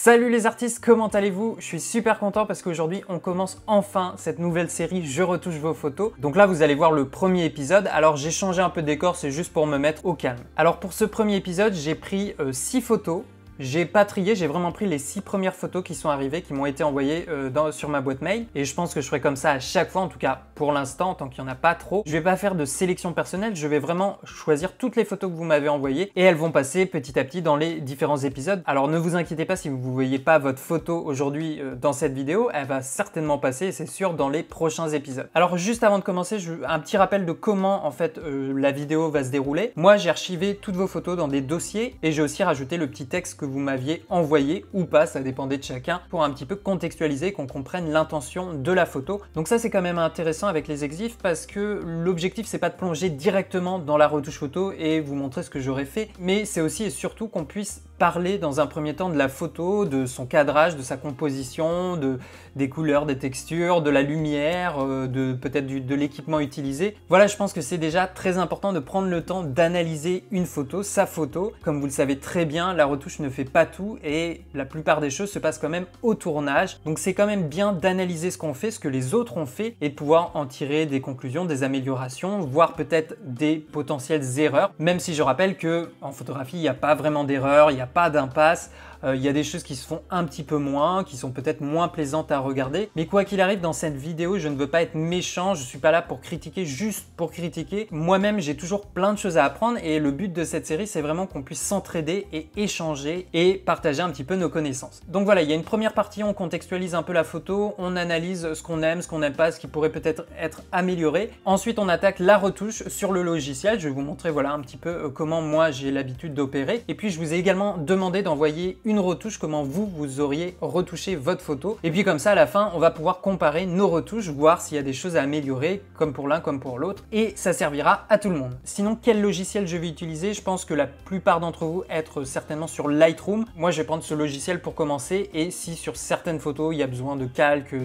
Salut les artistes, comment allez-vous? Je suis super content parce qu'aujourd'hui on commence enfin cette nouvelle série Je retouche vos photos. Donc là vous allez voir le premier épisode. Alors j'ai changé un peu de décor, c'est juste pour me mettre au calme. Alors pour ce premier épisode, j'ai pris 6 photos. J'ai pas trié, j'ai vraiment pris les 6 premières photos qui sont arrivées, qui m'ont été envoyées sur ma boîte mail. Et je pense que je ferai comme ça à chaque fois, en tout cas pour l'instant, tant qu'il n'y en a pas trop. Je vais pas faire de sélection personnelle, je vais vraiment choisir toutes les photos que vous m'avez envoyées et elles vont passer petit à petit dans les différents épisodes. Alors ne vous inquiétez pas si vous ne voyez pas votre photo aujourd'hui dans cette vidéo, elle va certainement passer, c'est sûr, dans les prochains épisodes. Alors juste avant de commencer, un petit rappel de comment en fait la vidéo va se dérouler. Moi j'ai archivé toutes vos photos dans des dossiers et j'ai aussi rajouté le petit texte que vous m'aviez envoyé ou pas, ça dépendait de chacun, pour un petit peu contextualiser, qu'on comprenne l'intention de la photo. Donc ça c'est quand même intéressant avec les exifs parce que l'objectif c'est pas de plonger directement dans la retouche photo et vous montrer ce que j'aurais fait, mais c'est aussi et surtout qu'on puisse parler dans un premier temps de la photo, de son cadrage, de sa composition, des couleurs, des textures, de la lumière, peut-être de l'équipement utilisé. Voilà, je pense que c'est déjà très important de prendre le temps d'analyser une photo, sa photo. Comme vous le savez très bien, la retouche ne fait pas tout et la plupart des choses se passent quand même au tournage. Donc c'est quand même bien d'analyser ce qu'on fait, ce que les autres ont fait et de pouvoir en tirer des conclusions, des améliorations, voire peut-être des potentielles erreurs. Même si je rappelle que en photographie, il n'y a pas vraiment d'erreur, il n'y a pas d'impasse. Il y a des choses qui se font un petit peu moins, qui sont peut-être moins plaisantes à regarder. Mais quoi qu'il arrive dans cette vidéo, je ne veux pas être méchant, je ne suis pas là pour critiquer juste pour critiquer. Moi-même, j'ai toujours plein de choses à apprendre et le but de cette série, c'est vraiment qu'on puisse s'entraider et échanger et partager un petit peu nos connaissances. Donc voilà, il y a une première partie, on contextualise un peu la photo, on analyse ce qu'on aime, ce qu'on n'aime pas, ce qui pourrait peut-être être amélioré. Ensuite, on attaque la retouche sur le logiciel. Je vais vous montrer voilà un petit peu comment moi j'ai l'habitude d'opérer. Et puis, je vous ai également demandé d'envoyer une retouche, comment vous auriez retouché votre photo. Et puis comme ça, à la fin, on va pouvoir comparer nos retouches, voir s'il y a des choses à améliorer, comme pour l'un, comme pour l'autre. Et ça servira à tout le monde. Sinon, quel logiciel je vais utiliser? Je pense que la plupart d'entre vous être certainement sur Lightroom. Moi, je vais prendre ce logiciel pour commencer. Et si sur certaines photos, il y a besoin de calques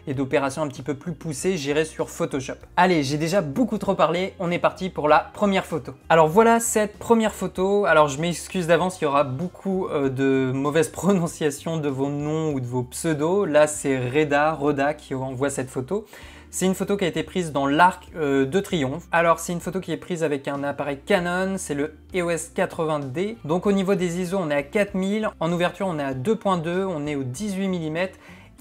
et d'opérations un petit peu plus poussées, j'irai sur Photoshop. Allez, j'ai déjà beaucoup trop parlé. On est parti pour la première photo. Alors voilà cette première photo. Alors je m'excuse d'avance, il y aura beaucoup de mauvaise prononciation de vos noms ou de vos pseudos. Là, c'est Reda qui envoie cette photo. C'est une photo qui a été prise dans l'Arc de Triomphe. Alors, c'est une photo qui est prise avec un appareil Canon, c'est le EOS 80D. Donc, au niveau des ISO, on est à 4000. En ouverture, on est à 2.2, on est au 18 mm.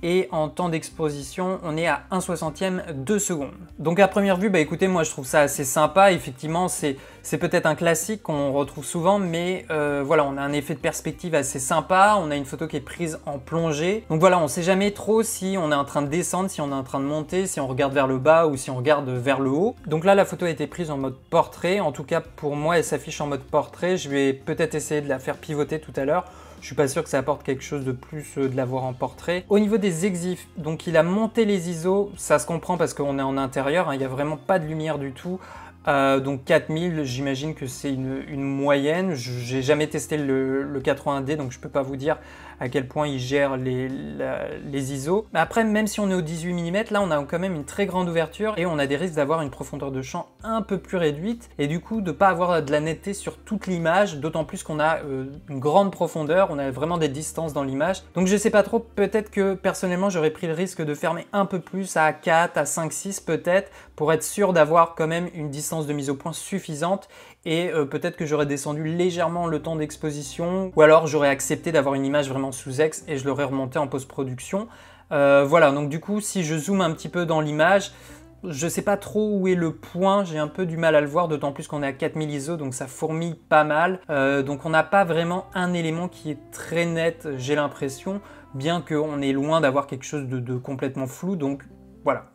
Et en temps d'exposition, on est à 1/60 de seconde. Donc à première vue, bah écoutez, moi je trouve ça assez sympa. Effectivement, c'est peut-être un classique qu'on retrouve souvent, mais voilà, on a un effet de perspective assez sympa. On a une photo qui est prise en plongée. Donc voilà, on ne sait jamais trop si on est en train de descendre, si on est en train de monter, si on regarde vers le bas ou si on regarde vers le haut. Donc là, la photo a été prise en mode portrait. En tout cas, pour moi, elle s'affiche en mode portrait. Je vais peut-être essayer de la faire pivoter tout à l'heure. Je suis pas sûr que ça apporte quelque chose de plus de l'avoir en portrait. Au niveau des exifs, donc il a monté les ISO, ça se comprend parce qu'on est en intérieur, hein, il n'y a vraiment pas de lumière du tout. Donc 4000, j'imagine que c'est une moyenne. J'ai jamais testé le 80D, donc je peux pas vous dire à quel point il gère les ISO. Mais après, même si on est au 18 mm, là on a quand même une très grande ouverture et on a des risques d'avoir une profondeur de champ un peu plus réduite et du coup de pas avoir de la netteté sur toute l'image, d'autant plus qu'on a une grande profondeur, on a vraiment des distances dans l'image. Donc je sais pas trop, peut-être que personnellement j'aurais pris le risque de fermer un peu plus à 4, à 5, 6 peut-être, pour être sûr d'avoir quand même une distance de mise au point suffisante et peut-être que j'aurais descendu légèrement le temps d'exposition ou alors j'aurais accepté d'avoir une image vraiment sous ex et je l'aurais remonté en post-production. Voilà, donc du coup si je zoome un petit peu dans l'image, je sais pas trop où est le point, j'ai un peu du mal à le voir, d'autant plus qu'on est à 4000 ISO, donc ça fourmille pas mal. Donc on n'a pas vraiment un élément qui est très net, j'ai l'impression, bien qu'on est loin d'avoir quelque chose de complètement flou, donc voilà,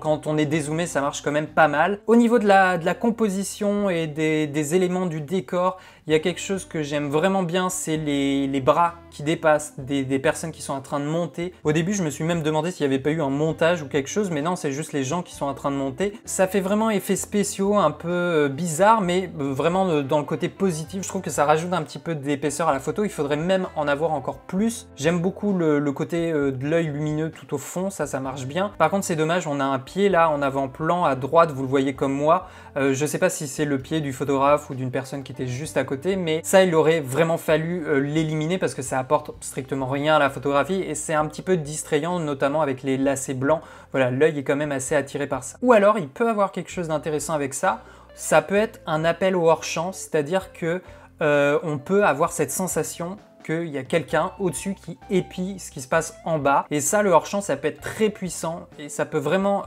quand on est dézoomé, ça marche quand même pas mal. Au niveau de la composition et des éléments du décor, il y a quelque chose que j'aime vraiment bien, c'est les bras qui dépassent des personnes qui sont en train de monter. Au début, je me suis même demandé s'il n'y avait pas eu un montage ou quelque chose, mais non, c'est juste les gens qui sont en train de monter. Ça fait vraiment effets spéciaux, un peu bizarre, mais vraiment dans le côté positif. Je trouve que ça rajoute un petit peu d'épaisseur à la photo. Il faudrait même en avoir encore plus. J'aime beaucoup le côté de l'œil lumineux tout au fond, ça marche bien. Par contre, c'est dommage, on a un pied là en avant-plan à droite, vous le voyez comme moi. Je sais pas si c'est le pied du photographe ou d'une personne qui était juste à côté, mais ça il aurait vraiment fallu l'éliminer parce que ça apporte strictement rien à la photographie et c'est un petit peu distrayant, notamment avec les lacets blancs. Voilà, l'œil est quand même assez attiré par ça. Ou alors il peut avoir quelque chose d'intéressant avec ça. Ça peut être un appel au hors-champ, c'est-à-dire que on peut avoir cette sensation qu'il y a quelqu'un au-dessus qui épie ce qui se passe en bas. Et ça, le hors-champ, ça peut être très puissant et ça peut vraiment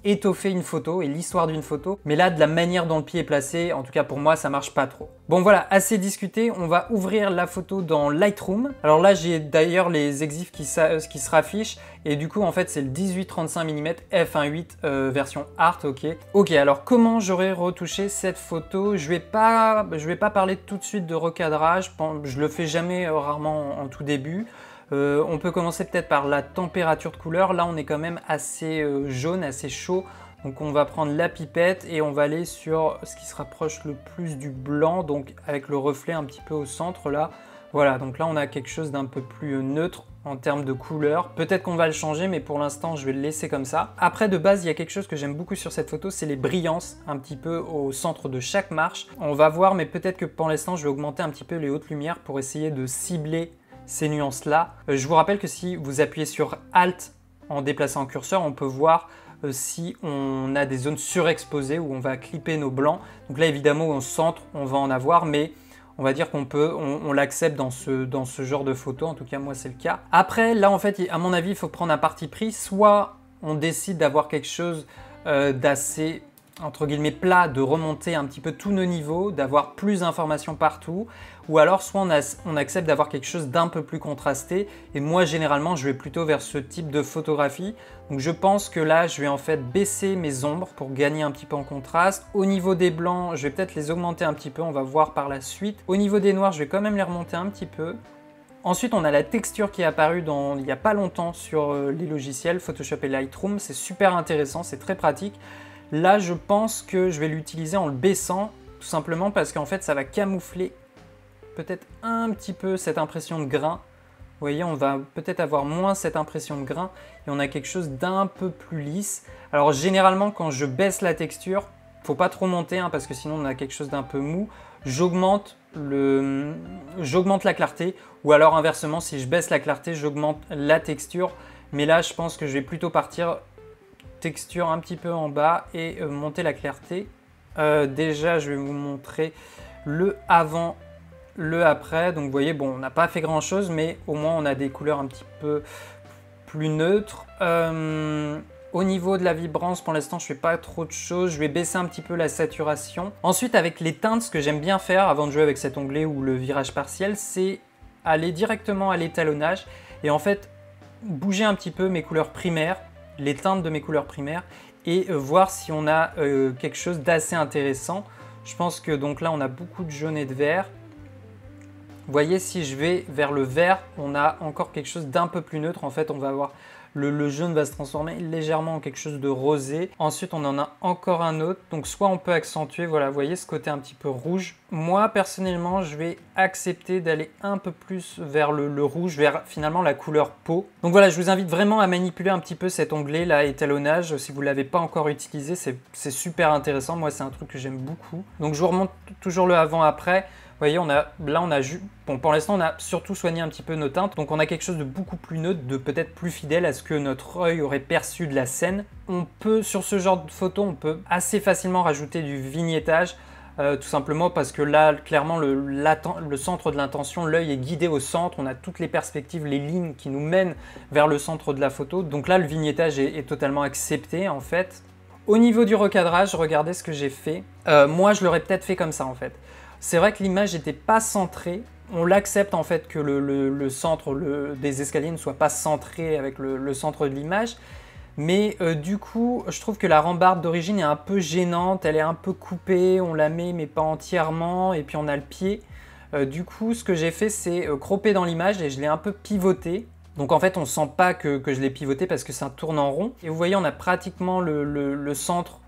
étoffer une photo et l'histoire d'une photo. Mais là, de la manière dont le pied est placé, en tout cas pour moi, ça marche pas trop. Bon voilà, assez discuté, on va ouvrir la photo dans Lightroom. Alors là, j'ai d'ailleurs les exifs qui se raffichent et du coup, en fait, c'est le 18-35 mm f1.8 version Art, ok. Ok, alors comment j'aurais retouché cette photo? Je vais pas parler tout de suite de recadrage, je le fais jamais, rarement en tout début. On peut commencer peut-être par la température de couleur. Là, on est quand même assez jaune, assez chaud. Donc on va prendre la pipette et on va aller sur ce qui se rapproche le plus du blanc, donc avec le reflet un petit peu au centre là. Voilà, donc là on a quelque chose d'un peu plus neutre en termes de couleur. Peut-être qu'on va le changer, mais pour l'instant je vais le laisser comme ça. Après, de base, il y a quelque chose que j'aime beaucoup sur cette photo, c'est les brillances un petit peu au centre de chaque marche. On va voir, mais peut-être que pour l'instant je vais augmenter un petit peu les hautes lumières pour essayer de cibler ces nuances-là. Je vous rappelle que si vous appuyez sur Alt en déplaçant un curseur, on peut voir si on a des zones surexposées où on va clipper nos blancs. Donc là, évidemment, au centre, on va en avoir, mais on va dire on l'accepte dans ce genre de photo. En tout cas, moi, c'est le cas. Après, là, en fait, à mon avis, il faut prendre un parti pris. Soit on décide d'avoir quelque chose d'assez, entre guillemets, plat, de remonter un petit peu tous nos niveaux, d'avoir plus d'informations partout, ou alors soit on accepte d'avoir quelque chose d'un peu plus contrasté, et moi généralement je vais plutôt vers ce type de photographie. Donc je pense que là je vais en fait baisser mes ombres pour gagner un petit peu en contraste. Au niveau des blancs, je vais peut-être les augmenter un petit peu, on va voir par la suite. Au niveau des noirs, je vais quand même les remonter un petit peu. Ensuite, on a la texture qui est apparue il n'y a pas longtemps sur les logiciels Photoshop et Lightroom. C'est super intéressant, c'est très pratique. Là, je pense que je vais l'utiliser en le baissant, tout simplement parce qu'en fait, ça va camoufler peut-être un petit peu cette impression de grain. Vous voyez, on va peut-être avoir moins cette impression de grain et on a quelque chose d'un peu plus lisse. Alors, généralement, quand je baisse la texture, faut pas trop monter hein, parce que sinon, on a quelque chose d'un peu mou. J'augmente la clarté, ou alors inversement, si je baisse la clarté, j'augmente la texture. Mais là, je pense que je vais plutôt partir texture un petit peu en bas et monter la clarté. Déjà, je vais vous montrer le avant, le après. Donc, vous voyez, bon, on n'a pas fait grand chose, mais au moins, on a des couleurs un petit peu plus neutres. Au niveau de la vibrance, pour l'instant, je fais pas trop de choses. Je vais baisser un petit peu la saturation. Ensuite, avec les teintes, ce que j'aime bien faire avant de jouer avec cet onglet ou le virage partiel, c'est aller directement à l'étalonnage et en fait, bouger un petit peu mes couleurs primaires, les teintes de mes couleurs primaires et voir si on a quelque chose d'assez intéressant. Je pense que donc là, on a beaucoup de jaune et de vert. Vous voyez, si je vais vers le vert, on a encore quelque chose d'un peu plus neutre. En fait, on va avoir le jaune va se transformer légèrement en quelque chose de rosé. Ensuite, on en a encore un autre. Donc, soit on peut accentuer, voilà, vous voyez ce côté un petit peu rouge. Moi, personnellement, je vais accepter d'aller un peu plus vers le rouge, vers finalement la couleur peau. Donc voilà, je vous invite vraiment à manipuler un petit peu cet onglet là, étalonnage. Si vous ne l'avez pas encore utilisé, c'est super intéressant. Moi, c'est un truc que j'aime beaucoup. Donc, je vous remonte toujours le avant-après. Vous voyez, bon, pour l'instant, on a surtout soigné un petit peu nos teintes. Donc, on a quelque chose de beaucoup plus neutre, de peut-être plus fidèle à ce que notre œil aurait perçu de la scène. On peut, sur ce genre de photo, on peut assez facilement rajouter du vignettage. Tout simplement parce que là, clairement, le centre de l'intention, l'œil est guidé au centre. On a toutes les perspectives, les lignes qui nous mènent vers le centre de la photo. Donc là, le vignettage est totalement accepté, en fait. Au niveau du recadrage, regardez ce que j'ai fait. Moi, je l'aurais peut-être fait comme ça, en fait. C'est vrai que l'image n'était pas centrée. On l'accepte en fait que le centre des escaliers ne soit pas centré avec le centre de l'image. Mais du coup, je trouve que la rambarde d'origine est un peu gênante. Elle est un peu coupée, on la met mais pas entièrement. Et puis on a le pied. Du coup, ce que j'ai fait, c'est cropper dans l'image et je l'ai un peu pivoté. Donc en fait, on ne sent pas que je l'ai pivoté parce que ça tourne en rond. Et vous voyez, on a pratiquement le centre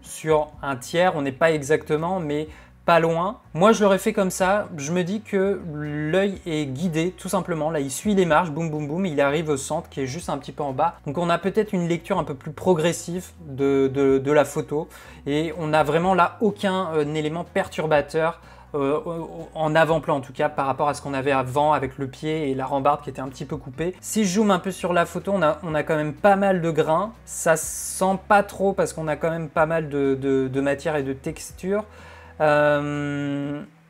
sur un tiers. On n'est pas exactement, mais pas loin. Moi, je l'aurais fait comme ça. Je me dis que l'œil est guidé, tout simplement. Là, il suit les marches, boum, boum, boum. Il arrive au centre, qui est juste un petit peu en bas. Donc, on a peut-être une lecture un peu plus progressive de la photo. Et on n'a vraiment là aucun élément perturbateur en avant-plan en tout cas par rapport à ce qu'on avait avant avec le pied et la rambarde qui était un petit peu coupée. Si je zoome un peu sur la photo, on a quand même pas mal de grains. Ça se sent pas trop parce qu'on a quand même pas mal de matière et de texture.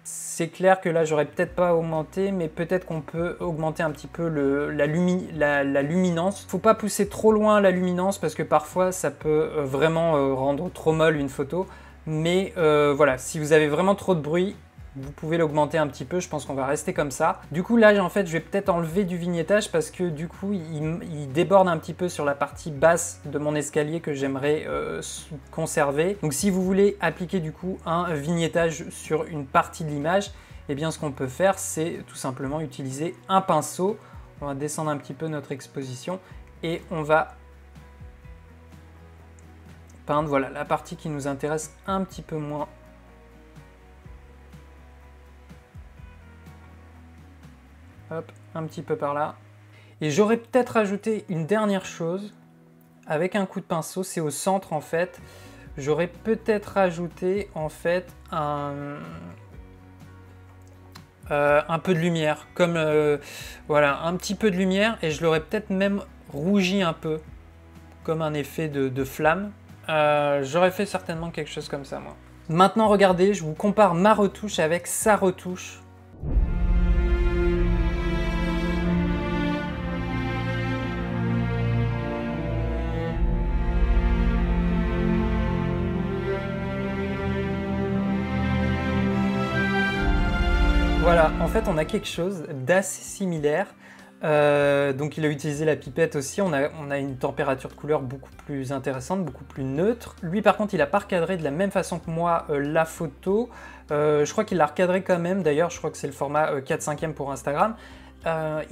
C'est clair que là j'aurais peut-être pas augmenté, mais peut-être qu'on peut augmenter un petit peu la luminance. Faut pas pousser trop loin la luminance parce que parfois ça peut vraiment rendre trop molle une photo. Mais voilà, si vous avez vraiment trop de bruit, vous pouvez l'augmenter un petit peu. Je pense qu'on va rester comme ça. Du coup là en fait je vais peut-être enlever du vignettage parce que du coup il déborde un petit peu sur la partie basse de mon escalier que j'aimerais conserver. Donc si vous voulez appliquer du coup un vignettage sur une partie de l'image, eh bien ce qu'on peut faire c'est tout simplement utiliser un pinceau. On va descendre un petit peu notre exposition et on va peindre voilà la partie qui nous intéresse un petit peu moins. Hop, un petit peu par là. Et j'aurais peut-être ajouté une dernière chose avec un coup de pinceau, c'est au centre en fait. J'aurais peut-être rajouté en fait un peu de lumière, comme voilà, un petit peu de lumière, et je l'aurais peut-être même rougi un peu, comme un effet de flamme. J'aurais fait certainement quelque chose comme ça moi. Maintenant regardez, je vous compare ma retouche avec sa retouche. Voilà, en fait on a quelque chose d'assez similaire. Donc il a utilisé la pipette aussi, on a une température de couleur beaucoup plus intéressante, beaucoup plus neutre. Lui par contre il n'a pas recadré de la même façon que moi la photo. Je crois qu'il l'a recadré quand même, d'ailleurs je crois que c'est le format 4/5e pour Instagram.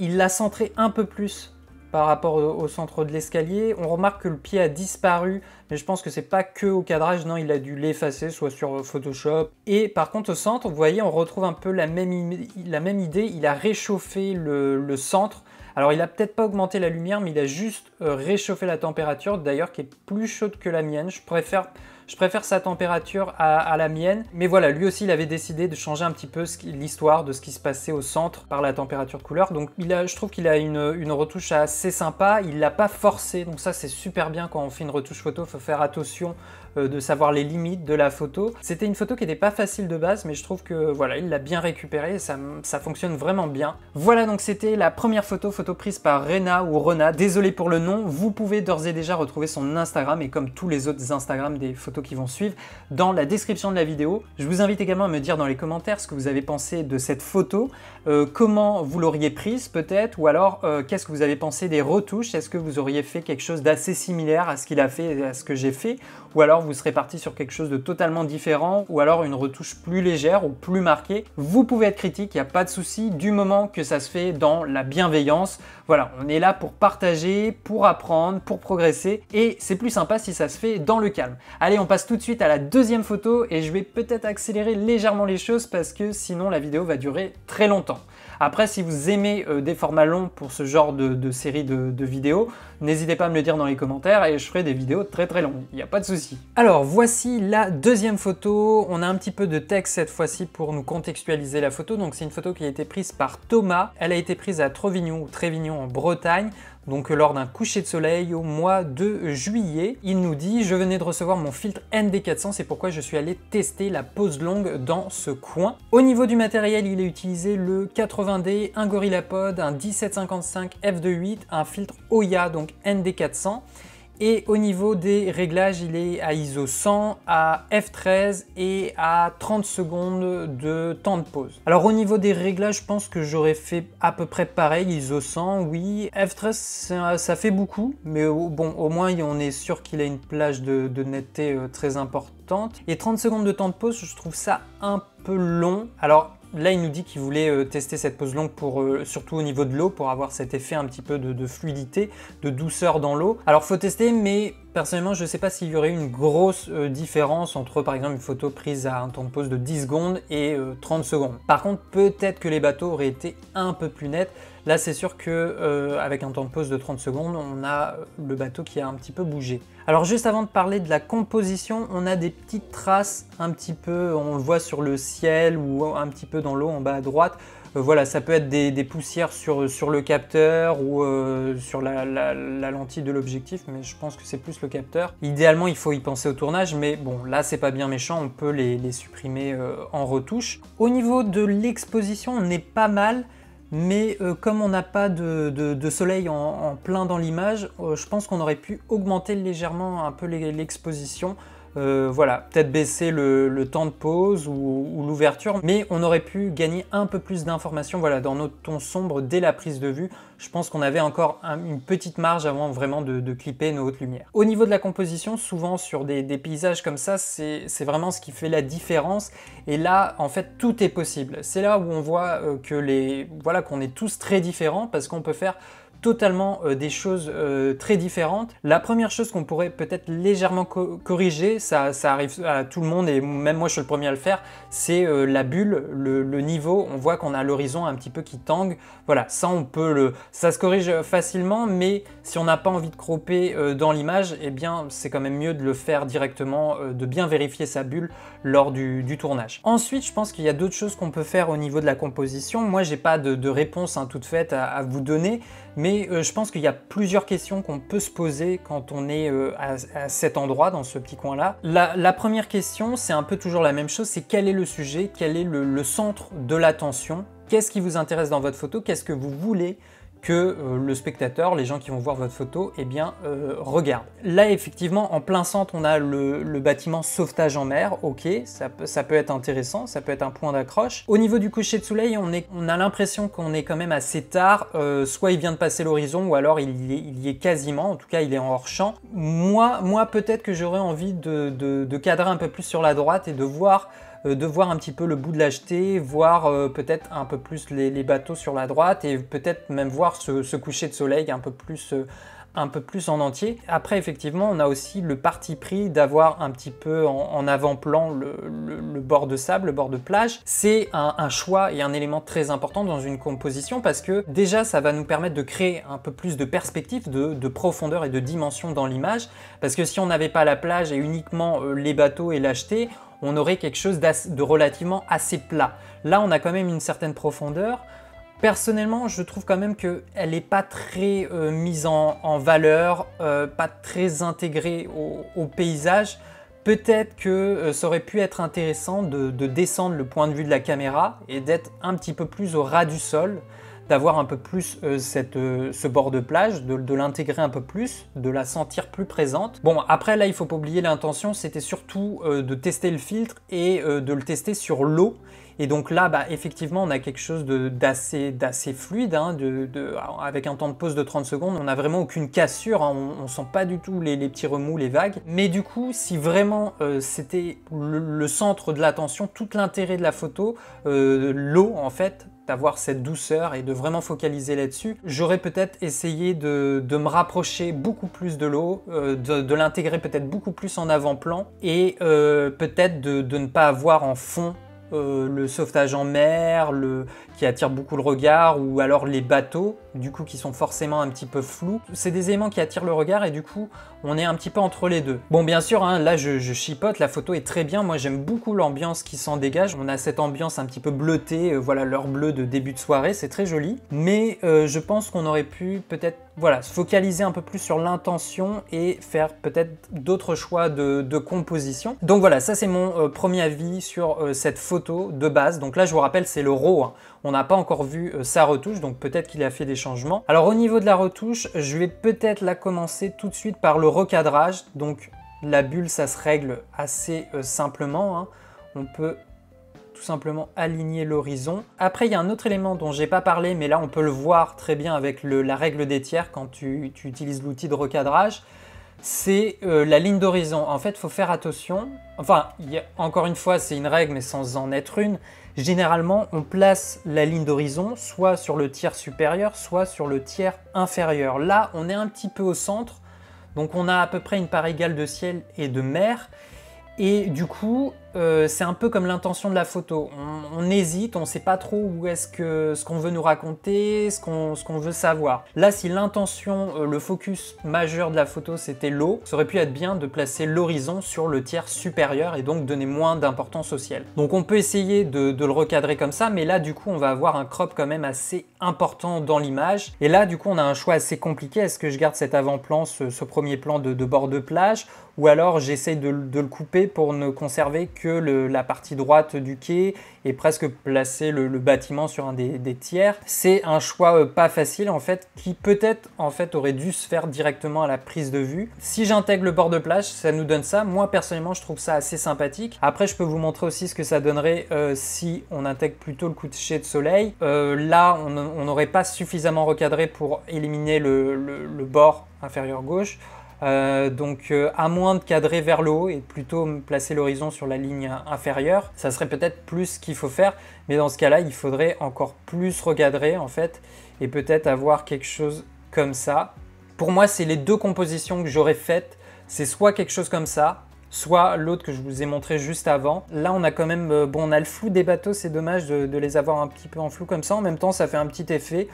Il l'a centré un peu plus par rapport au centre de l'escalier. On remarque que le pied a disparu, mais je pense que c'est pas que au cadrage, non, il a dû l'effacer, soit sur Photoshop. Et par contre au centre, vous voyez, on retrouve un peu la même idée, il a réchauffé le centre. Alors il a peut-être pas augmenté la lumière, mais il a juste réchauffé la température, d'ailleurs qui est plus chaude que la mienne. Je préfère sa température à la mienne. Mais voilà, lui aussi, il avait décidé de changer un petit peu l'histoire de ce qui se passait au centre par la température de couleur. Donc je trouve qu'il a une retouche assez sympa. Il l'a pas forcé. Donc ça, c'est super bien quand on fait une retouche photo. Il faut faire attention de savoir les limites de la photo. C'était une photo qui n'était pas facile de base, mais je trouve que voilà, il l'a bien récupérée et ça fonctionne vraiment bien. Voilà, donc c'était la première photo prise par Rena ou Rena. Désolé pour le nom. Vous pouvez d'ores et déjà retrouver son Instagram et comme tous les autres Instagram des photos qui vont suivre dans la description de la vidéo. Je vous invite également à me dire dans les commentaires ce que vous avez pensé de cette photo, comment vous l'auriez prise peut-être, ou alors qu'est-ce que vous avez pensé des retouches. Est-ce que vous auriez fait quelque chose d'assez similaire à ce qu'il a fait et à ce que j'ai fait, ou alors vous serez parti sur quelque chose de totalement différent, ou alors une retouche plus légère ou plus marquée. Vous pouvez être critique, il n'y a pas de souci, du moment que ça se fait dans la bienveillance. Voilà, on est là pour partager, pour apprendre, pour progresser, et c'est plus sympa si ça se fait dans le calme. Allez, on passe tout de suite à la deuxième photo, et je vais peut-être accélérer légèrement les choses parce que sinon la vidéo va durer très longtemps. Après, si vous aimez des formats longs pour ce genre de série de vidéos, n'hésitez pas à me le dire dans les commentaires et je ferai des vidéos très longues, il n'y a pas de souci. Alors, voici la deuxième photo. On a un petit peu de texte cette fois-ci pour nous contextualiser la photo. Donc, c'est une photo qui a été prise par Thomas. Elle a été prise à Trovignon ou Trévignon en Bretagne. Donc lors d'un coucher de soleil au mois de juillet. Il nous dit « Je venais de recevoir mon filtre ND400, c'est pourquoi je suis allé tester la pose longue dans ce coin. » Au niveau du matériel, il a utilisé le 80D, un GorillaPod, un 1755 f2.8, un filtre Oya, donc ND400. Et au niveau des réglages, il est à ISO 100, à f13 et à 30 secondes de temps de pause. Alors au niveau des réglages, je pense que j'aurais fait à peu près pareil, ISO 100, oui. f13, ça fait beaucoup, mais bon, au moins on est sûr qu'il a une plage de netteté très importante. Et 30 secondes de temps de pause, je trouve ça un peu long. Alors, là, il nous dit qu'il voulait tester cette pose longue surtout au niveau de l'eau pour avoir cet effet un petit peu de fluidité, de douceur dans l'eau. Alors, faut tester, mais Personnellement, je ne sais pas s'il y aurait une grosse différence entre par exemple une photo prise à un temps de pause de 10 secondes et 30 secondes. Par contre, peut-être que les bateaux auraient été un peu plus nets. Là, c'est sûr que avec un temps de pause de 30 secondes, on a le bateau qui a un petit peu bougé. Alors juste avant de parler de la composition, on a des petites traces un petit peu, on le voit sur le ciel ou un petit peu dans l'eau en bas à droite. Voilà, ça peut être des poussières sur le capteur ou sur la lentille de l'objectif, mais je pense que c'est plus le capteur. Idéalement, il faut y penser au tournage, mais bon, là, c'est pas bien méchant, on peut les supprimer en retouche. Au niveau de l'exposition, on est pas mal. Mais comme on n'a pas de soleil en plein dans l'image, je pense qu'on aurait pu augmenter légèrement un peu l'exposition. Voilà, peut-être baisser le temps de pause ou l'ouverture, mais on aurait pu gagner un peu plus d'informations voilà, dans notre ton sombre dès la prise de vue. Je pense qu'on avait encore une petite marge avant vraiment de clipper nos hautes lumières. Au niveau de la composition, souvent sur des paysages comme ça, c'est vraiment ce qui fait la différence. Et là, en fait, tout est possible. C'est là où on voit voilà, qu'on est tous très différents parce qu'on peut faire totalement des choses très différentes. La première chose qu'on pourrait peut-être légèrement corriger, ça arrive à tout le monde et même moi je suis le premier à le faire, c'est la bulle, le niveau. On voit qu'on a l'horizon un petit peu qui tangue. Voilà, ça on peut ça se corrige facilement, mais si on n'a pas envie de cropper dans l'image, eh bien c'est quand même mieux de le faire directement, de bien vérifier sa bulle lors du tournage. Ensuite, je pense qu'il y a d'autres choses qu'on peut faire au niveau de la composition. Moi, j'ai pas de réponse toute faite à vous donner, mais je pense qu'il y a plusieurs questions qu'on peut se poser quand on est à cet endroit, dans ce petit coin-là. La première question, c'est un peu toujours la même chose, c'est quel est le sujet, quel est le centre de l'attention, qu'est-ce qui vous intéresse dans votre photo, qu'est-ce que vous voulez que le spectateur, les gens qui vont voir votre photo, eh bien, regardent. Là, effectivement, en plein centre, on a le bâtiment sauvetage en mer. Ok, ça peut être intéressant, ça peut être un point d'accroche. Au niveau du coucher de soleil, on a l'impression qu'on est quand même assez tard. Soit il vient de passer l'horizon, ou alors il y est quasiment. En tout cas, il est en hors-champ. Moi peut-être que j'aurais envie de cadrer un peu plus sur la droite et de voir un petit peu le bout de la jetée, voir peut-être un peu plus les bateaux sur la droite et peut-être même voir ce coucher de soleil un peu plus en entier. Après, effectivement, on a aussi le parti pris d'avoir un petit peu en avant-plan le bord de sable, le bord de plage. C'est un choix et un élément très important dans une composition parce que déjà, ça va nous permettre de créer un peu plus de perspective, de profondeur et de dimension dans l'image. Parce que si on n'avait pas la plage et uniquement les bateaux et la jetée, on aurait quelque chose de relativement assez plat. Là, on a quand même une certaine profondeur. Personnellement, je trouve quand même qu'elle n'est pas très mise en valeur, pas très intégrée au paysage. Peut-être que ça aurait pu être intéressant de descendre le point de vue de la caméra et d'être un petit peu plus au ras du sol, d'avoir un peu plus ce bord de plage, de l'intégrer un peu plus, de la sentir plus présente. Bon, après là, il ne faut pas oublier l'intention, c'était surtout de tester le filtre et de le tester sur l'eau. Et donc là, bah, effectivement, on a quelque chose d'assez fluide, hein, avec un temps de pause de 30 secondes, on n'a vraiment aucune cassure, hein, on ne sent pas du tout les petits remous, les vagues. Mais du coup, si vraiment c'était le centre de l'attention, tout l'intérêt de la photo, l'eau en fait, d'avoir cette douceur et de vraiment focaliser là-dessus, j'aurais peut-être essayé de me rapprocher beaucoup plus de l'eau, de l'intégrer peut-être beaucoup plus en avant-plan et peut-être de ne pas avoir en fond le sauvetage en mer, qui attire beaucoup le regard, ou alors les bateaux, du coup, qui sont forcément un petit peu flous. C'est des éléments qui attirent le regard et du coup, on est un petit peu entre les deux. Bon, bien sûr, hein, là, je chipote, la photo est très bien. Moi, j'aime beaucoup l'ambiance qui s'en dégage. On a cette ambiance un petit peu bleutée, voilà, l'heure bleue de début de soirée, c'est très joli. Mais je pense qu'on aurait pu peut-être, voilà, se focaliser un peu plus sur l'intention et faire peut-être d'autres choix de composition. Donc voilà, ça c'est mon premier avis sur cette photo de base. Donc là, je vous rappelle, c'est le RAW, hein. On n'a pas encore vu sa retouche, donc peut-être qu'il a fait des changements. Alors au niveau de la retouche, je vais peut-être la commencer tout de suite par le recadrage. Donc la bulle, ça se règle assez simplement, hein. On peut tout simplement aligner l'horizon. Après, il y a un autre élément dont j'ai pas parlé, mais là on peut le voir très bien avec la règle des tiers quand tu utilises l'outil de recadrage. C'est la ligne d'horizon. En fait, il faut faire attention. Enfin, encore une fois, c'est une règle, mais sans en être une. Généralement, on place la ligne d'horizon soit sur le tiers supérieur, soit sur le tiers inférieur. Là, on est un petit peu au centre, Donc on a à peu près une part égale de ciel et de mer. Et du coup, c'est un peu comme l'intention de la photo. On hésite, on ne sait pas trop où est-ce que ce qu'on veut nous raconter, ce qu'on veut savoir. Là, si l'intention, le focus majeur de la photo, c'était l'eau, ça aurait pu être bien de placer l'horizon sur le tiers supérieur et donc donner moins d'importance au ciel. Donc on peut essayer de le recadrer comme ça, mais là, du coup, on va avoir un crop quand même assez important dans l'image. Et là, du coup, on a un choix assez compliqué. Est-ce que je garde cet avant-plan, ce premier plan de bord de plage, ou alors j'essaye de le couper pour ne conserver que la partie droite du quai et presque placer le bâtiment sur un des tiers. C'est un choix pas facile en fait, qui peut-être en fait aurait dû se faire directement à la prise de vue. Si j'intègre le bord de plage, ça nous donne ça. Moi personnellement, je trouve ça assez sympathique. Après, je peux vous montrer aussi ce que ça donnerait si on intègre plutôt le coucher de soleil. Là, on n'aurait pas suffisamment recadré pour éliminer le bord inférieur gauche. Donc à moins de cadrer vers le haut et plutôt placer l'horizon sur la ligne inférieure, ça serait peut-être plus ce qu'il faut faire, mais dans ce cas-là, il faudrait encore plus recadrer en fait et peut-être avoir quelque chose comme ça. Pour moi, c'est les deux compositions que j'aurais faites, c'est soit quelque chose comme ça, soit l'autre que je vous ai montré juste avant. Là, on a quand même, bon, on a le flou des bateaux, c'est dommage de les avoir un petit peu en flou comme ça, en même temps, ça fait un petit effet.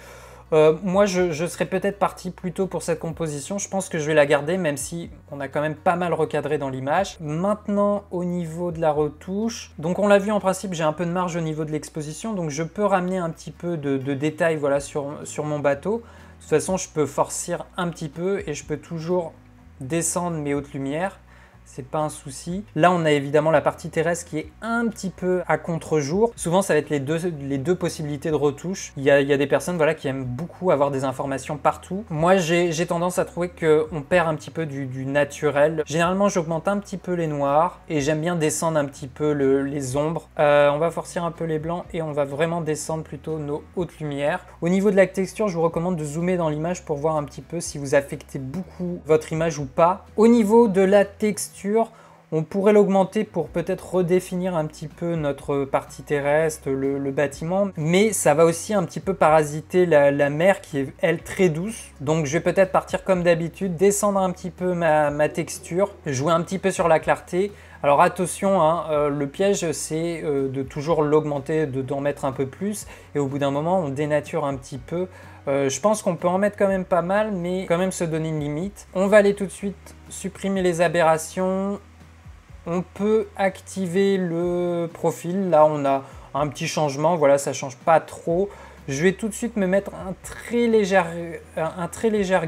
Moi, je serais peut-être parti plutôt pour cette composition. Je pense que je vais la garder, même si on a quand même pas mal recadré dans l'image. Maintenant, au niveau de la retouche, donc on l'a vu en principe, j'ai un peu de marge au niveau de l'exposition, donc je peux ramener un petit peu de détails voilà, sur mon bateau. De toute façon, je peux forcir un petit peu et je peux toujours descendre mes hautes lumières. C'est pas un souci. Là, on a évidemment la partie terrestre qui est un petit peu à contre-jour. Souvent, ça va être les deux possibilités de retouche. Il y a des personnes voilà, qui aiment beaucoup avoir des informations partout. Moi, j'ai tendance à trouver qu'on perd un petit peu du naturel. Généralement, j'augmente un petit peu les noirs et j'aime bien descendre un petit peu les ombres. On va forcer un peu les blancs et on va vraiment descendre plutôt nos hautes lumières. Au niveau de la texture, je vous recommande de zoomer dans l'image pour voir un petit peu si vous affectez beaucoup votre image ou pas. Au niveau de la texture, on pourrait l'augmenter pour peut-être redéfinir un petit peu notre partie terrestre, le bâtiment, mais ça va aussi un petit peu parasiter la mer qui est, elle, très douce. Donc je vais peut-être partir comme d'habitude, descendre un petit peu ma texture, jouer un petit peu sur la clarté. Alors attention, hein, le piège c'est de toujours l'augmenter, d'en mettre un peu plus, et au bout d'un moment on dénature un petit peu. Je pense qu'on peut en mettre quand même pas mal, mais quand même se donner une limite. On va aller tout de suite supprimer les aberrations. On peut activer le profil. Là, on a un petit changement. Voilà, ça ne change pas trop. Je vais tout de suite me mettre un très léger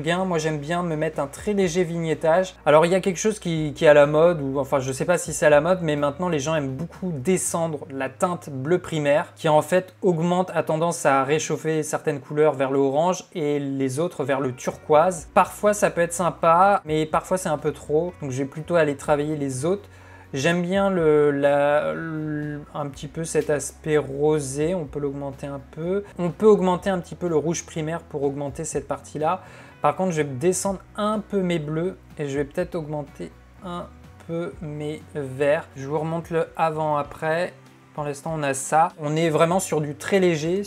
gain. Moi, j'aime bien me mettre un très léger vignettage. Alors, il y a quelque chose qui est à la mode, ou enfin, je ne sais pas si c'est à la mode, mais maintenant, les gens aiment beaucoup descendre la teinte bleu primaire, qui en fait augmente, a tendance à réchauffer certaines couleurs vers le orange et les autres vers le turquoise. Parfois, ça peut être sympa, mais parfois, c'est un peu trop. Donc, je vais plutôt aller travailler les autres. J'aime bien un petit peu cet aspect rosé, on peut l'augmenter un peu. On peut augmenter un petit peu le rouge primaire pour augmenter cette partie-là. Par contre, je vais descendre un peu mes bleus et je vais peut-être augmenter un peu mes verts. Je vous remonte le avant-après. Pour l'instant, on a ça. On est vraiment sur du très léger,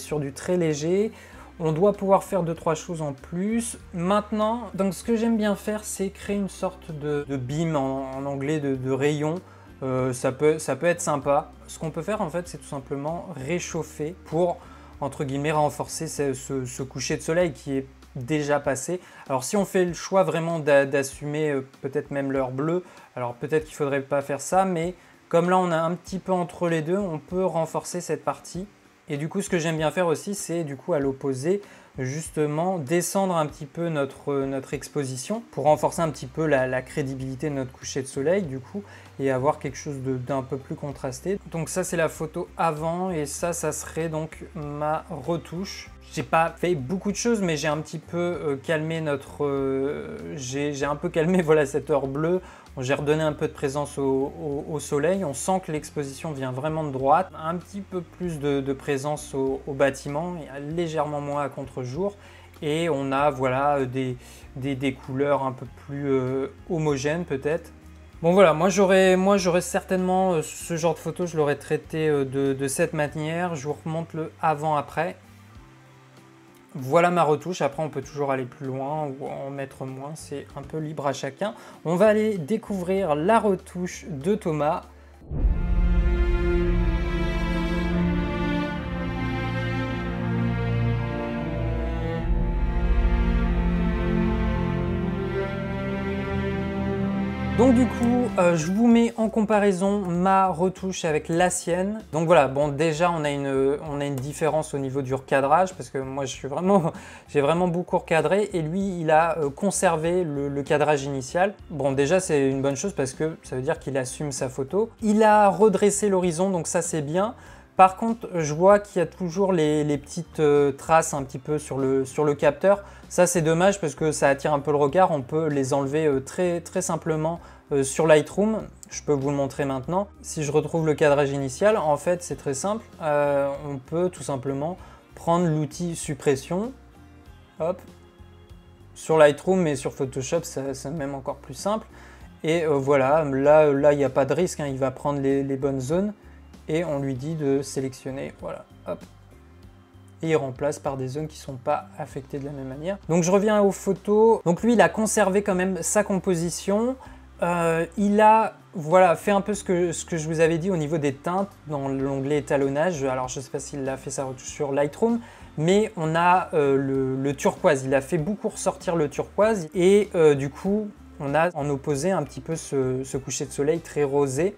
On doit pouvoir faire 2-3 choses en plus. Maintenant, donc ce que j'aime bien faire, c'est créer une sorte de beam en anglais, de rayon. Ça peut être sympa. Ce qu'on peut faire en fait, c'est tout simplement réchauffer pour, entre guillemets, renforcer ce coucher de soleil qui est déjà passé. Alors si on fait le choix vraiment d'assumer peut-être même l'heure bleue, alors peut-être qu'il ne faudrait pas faire ça, mais comme là on a un petit peu entre les deux, on peut renforcer cette partie. Et du coup, ce que j'aime bien faire aussi, c'est du coup à l'opposé, justement descendre un petit peu notre exposition pour renforcer un petit peu la crédibilité de notre coucher de soleil du coup et avoir quelque chose d'un peu plus contrasté. Donc ça c'est la photo avant et ça serait donc ma retouche. J'ai pas fait beaucoup de choses mais j'ai un petit peu calmé j'ai un peu calmé voilà cette heure bleue. J'ai redonné un peu de présence au soleil, on sent que l'exposition vient vraiment de droite, un petit peu plus de présence au bâtiment, légèrement moins à contre-jour et on a voilà, des couleurs un peu plus homogènes peut-être. Bon voilà, moi j'aurais certainement ce genre de photo, je l'aurais traité de cette manière, je vous remonte le avant-après. voilà ma retouche. Après, on peut toujours aller plus loin ou en mettre moins, c'est un peu libre à chacun. On va aller découvrir la retouche de Thomas. Donc du coup, je vous mets en comparaison ma retouche avec la sienne. Donc voilà, bon déjà on a une différence au niveau du recadrage parce que moi j'ai vraiment beaucoup recadré et lui il a conservé le cadrage initial. Bon déjà c'est une bonne chose parce que ça veut dire qu'il assume sa photo. Il a redressé l'horizon donc ça c'est bien. Par contre, je vois qu'il y a toujours les petites traces un petit peu sur le capteur. Ça, c'est dommage parce que ça attire un peu le regard. On peut les enlever très simplement sur Lightroom. Je peux vous le montrer maintenant. Si je retrouve le cadrage initial, en fait, c'est très simple. On peut tout simplement prendre l'outil suppression. Hop. Sur Lightroom, mais sur Photoshop, c'est même encore plus simple. Et voilà, là, il n'y a pas de risque. Hein. Il va prendre les bonnes zones. Et on lui dit de sélectionner, voilà, hop. Et il remplace par des zones qui ne sont pas affectées de la même manière. Donc je reviens aux photos. Donc lui, il a conservé quand même sa composition. Il a voilà, fait un peu ce que je vous avais dit au niveau des teintes dans l'onglet étalonnage. Alors je ne sais pas s'il a fait sa retouche sur Lightroom, mais on a le turquoise. Il a fait beaucoup ressortir le turquoise. Et du coup, on a en opposé un petit peu ce coucher de soleil très rosé.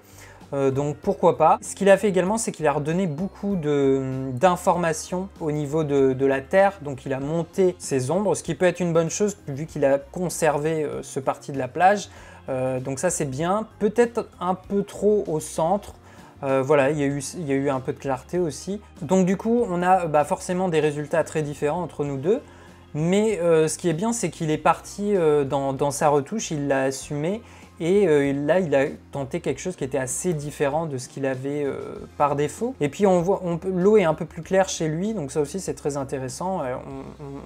Donc pourquoi pas. Ce qu'il a fait également, c'est qu'il a redonné beaucoup d'informations au niveau de la terre. Donc il a monté ses ombres, ce qui peut être une bonne chose vu qu'il a conservé ce parti de la plage. Donc ça c'est bien. Peut-être un peu trop au centre. Voilà, il y a eu un peu de clarté aussi. Donc du coup, on a forcément des résultats très différents entre nous deux. Mais ce qui est bien, c'est qu'il est parti dans sa retouche, il l'a assumé. Et là, il a tenté quelque chose qui était assez différent de ce qu'il avait par défaut. Et puis, l'eau est un peu plus claire chez lui, donc ça aussi, c'est très intéressant.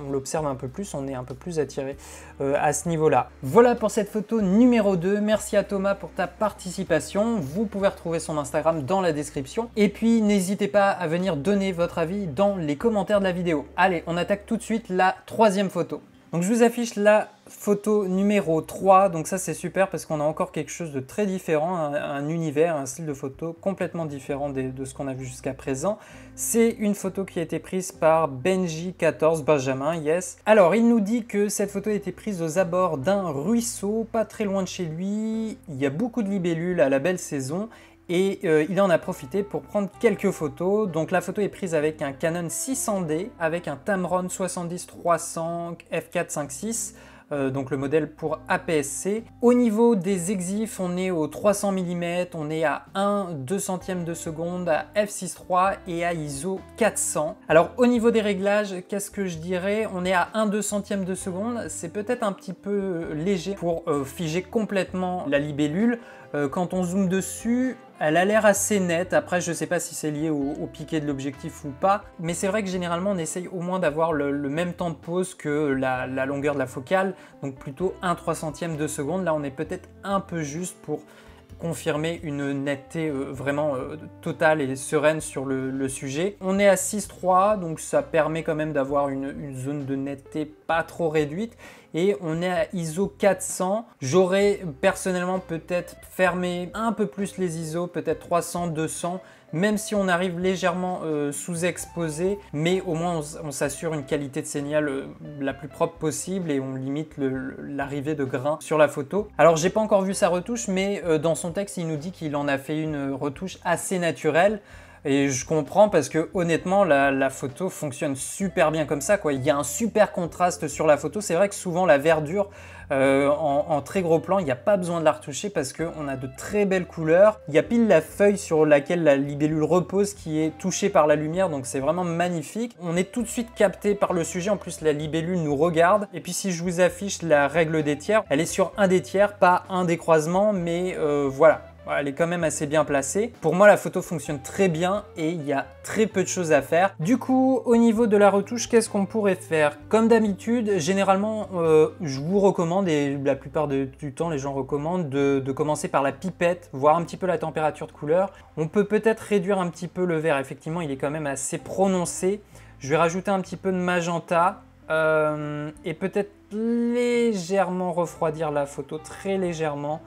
On l'observe un peu plus, on est un peu plus attiré à ce niveau-là. Voilà pour cette photo numéro 2. Merci à Thomas pour ta participation. Vous pouvez retrouver son Instagram dans la description. Et puis, n'hésitez pas à venir donner votre avis dans les commentaires de la vidéo. Allez, on attaque tout de suite la 3e photo. Donc je vous affiche la photo numéro 3, donc ça c'est super parce qu'on a encore quelque chose de très différent, un univers, un style de photo complètement différent de ce qu'on a vu jusqu'à présent. C'est une photo qui a été prise par Benji14, Benjamin, yes. Alors il nous dit que cette photo a été prise aux abords d'un ruisseau, pas très loin de chez lui, il y a beaucoup de libellules à la belle saison. Et il en a profité pour prendre quelques photos. Donc la photo est prise avec un Canon 600D, avec un Tamron 70-300 f4.5.6, donc le modèle pour APS-C. Au niveau des exifs, on est au 300 mm, on est à 1/200 de seconde, à f6.3 et à ISO 400. Alors au niveau des réglages, qu'est-ce que je dirais? On est à 1/200 de seconde, c'est peut-être un petit peu léger pour figer complètement la libellule. Quand on zoome dessus, elle a l'air assez nette. Après, je ne sais pas si c'est lié au piqué de l'objectif ou pas. Mais c'est vrai que généralement, on essaye au moins d'avoir le même temps de pause que la longueur de la focale. Donc plutôt 1/300 de seconde. Là, on est peut-être un peu juste pour confirmer une netteté vraiment totale et sereine sur le sujet. On est à 6.3, donc ça permet quand même d'avoir une zone de netteté pas trop réduite. Et on est à ISO 400. J'aurais personnellement peut-être fermé un peu plus les ISO, peut-être 300, 200, même si on arrive légèrement sous-exposé, mais au moins on s'assure une qualité de signal la plus propre possible et on limite l'arrivée de grains sur la photo. Alors j'ai pas encore vu sa retouche, mais dans son texte il nous dit qu'il en a fait une retouche assez naturelle. Et je comprends parce que honnêtement la photo fonctionne super bien comme ça, quoi. Il y a un super contraste sur la photo. C'est vrai que souvent la verdure en très gros plan, il n'y a pas besoin de la retoucher parce qu'on a de très belles couleurs. Il y a pile la feuille sur laquelle la libellule repose qui est touchée par la lumière, donc c'est vraiment magnifique. On est tout de suite capté par le sujet, en plus la libellule nous regarde. Et puis si je vous affiche la règle des tiers, elle est sur un des tiers, pas un des croisements, mais voilà. Elle est quand même assez bien placée. Pour moi, la photo fonctionne très bien et il y a très peu de choses à faire. Du coup, au niveau de la retouche, qu'est-ce qu'on pourrait faire? Comme d'habitude, généralement, je vous recommande, et la plupart du temps, les gens recommandent de commencer par la pipette, voir un petit peu la température de couleur. On peut peut-être réduire un petit peu le vert. Effectivement, il est quand même assez prononcé. Je vais rajouter un petit peu de magenta et peut-être légèrement refroidir la photo, très légèrement.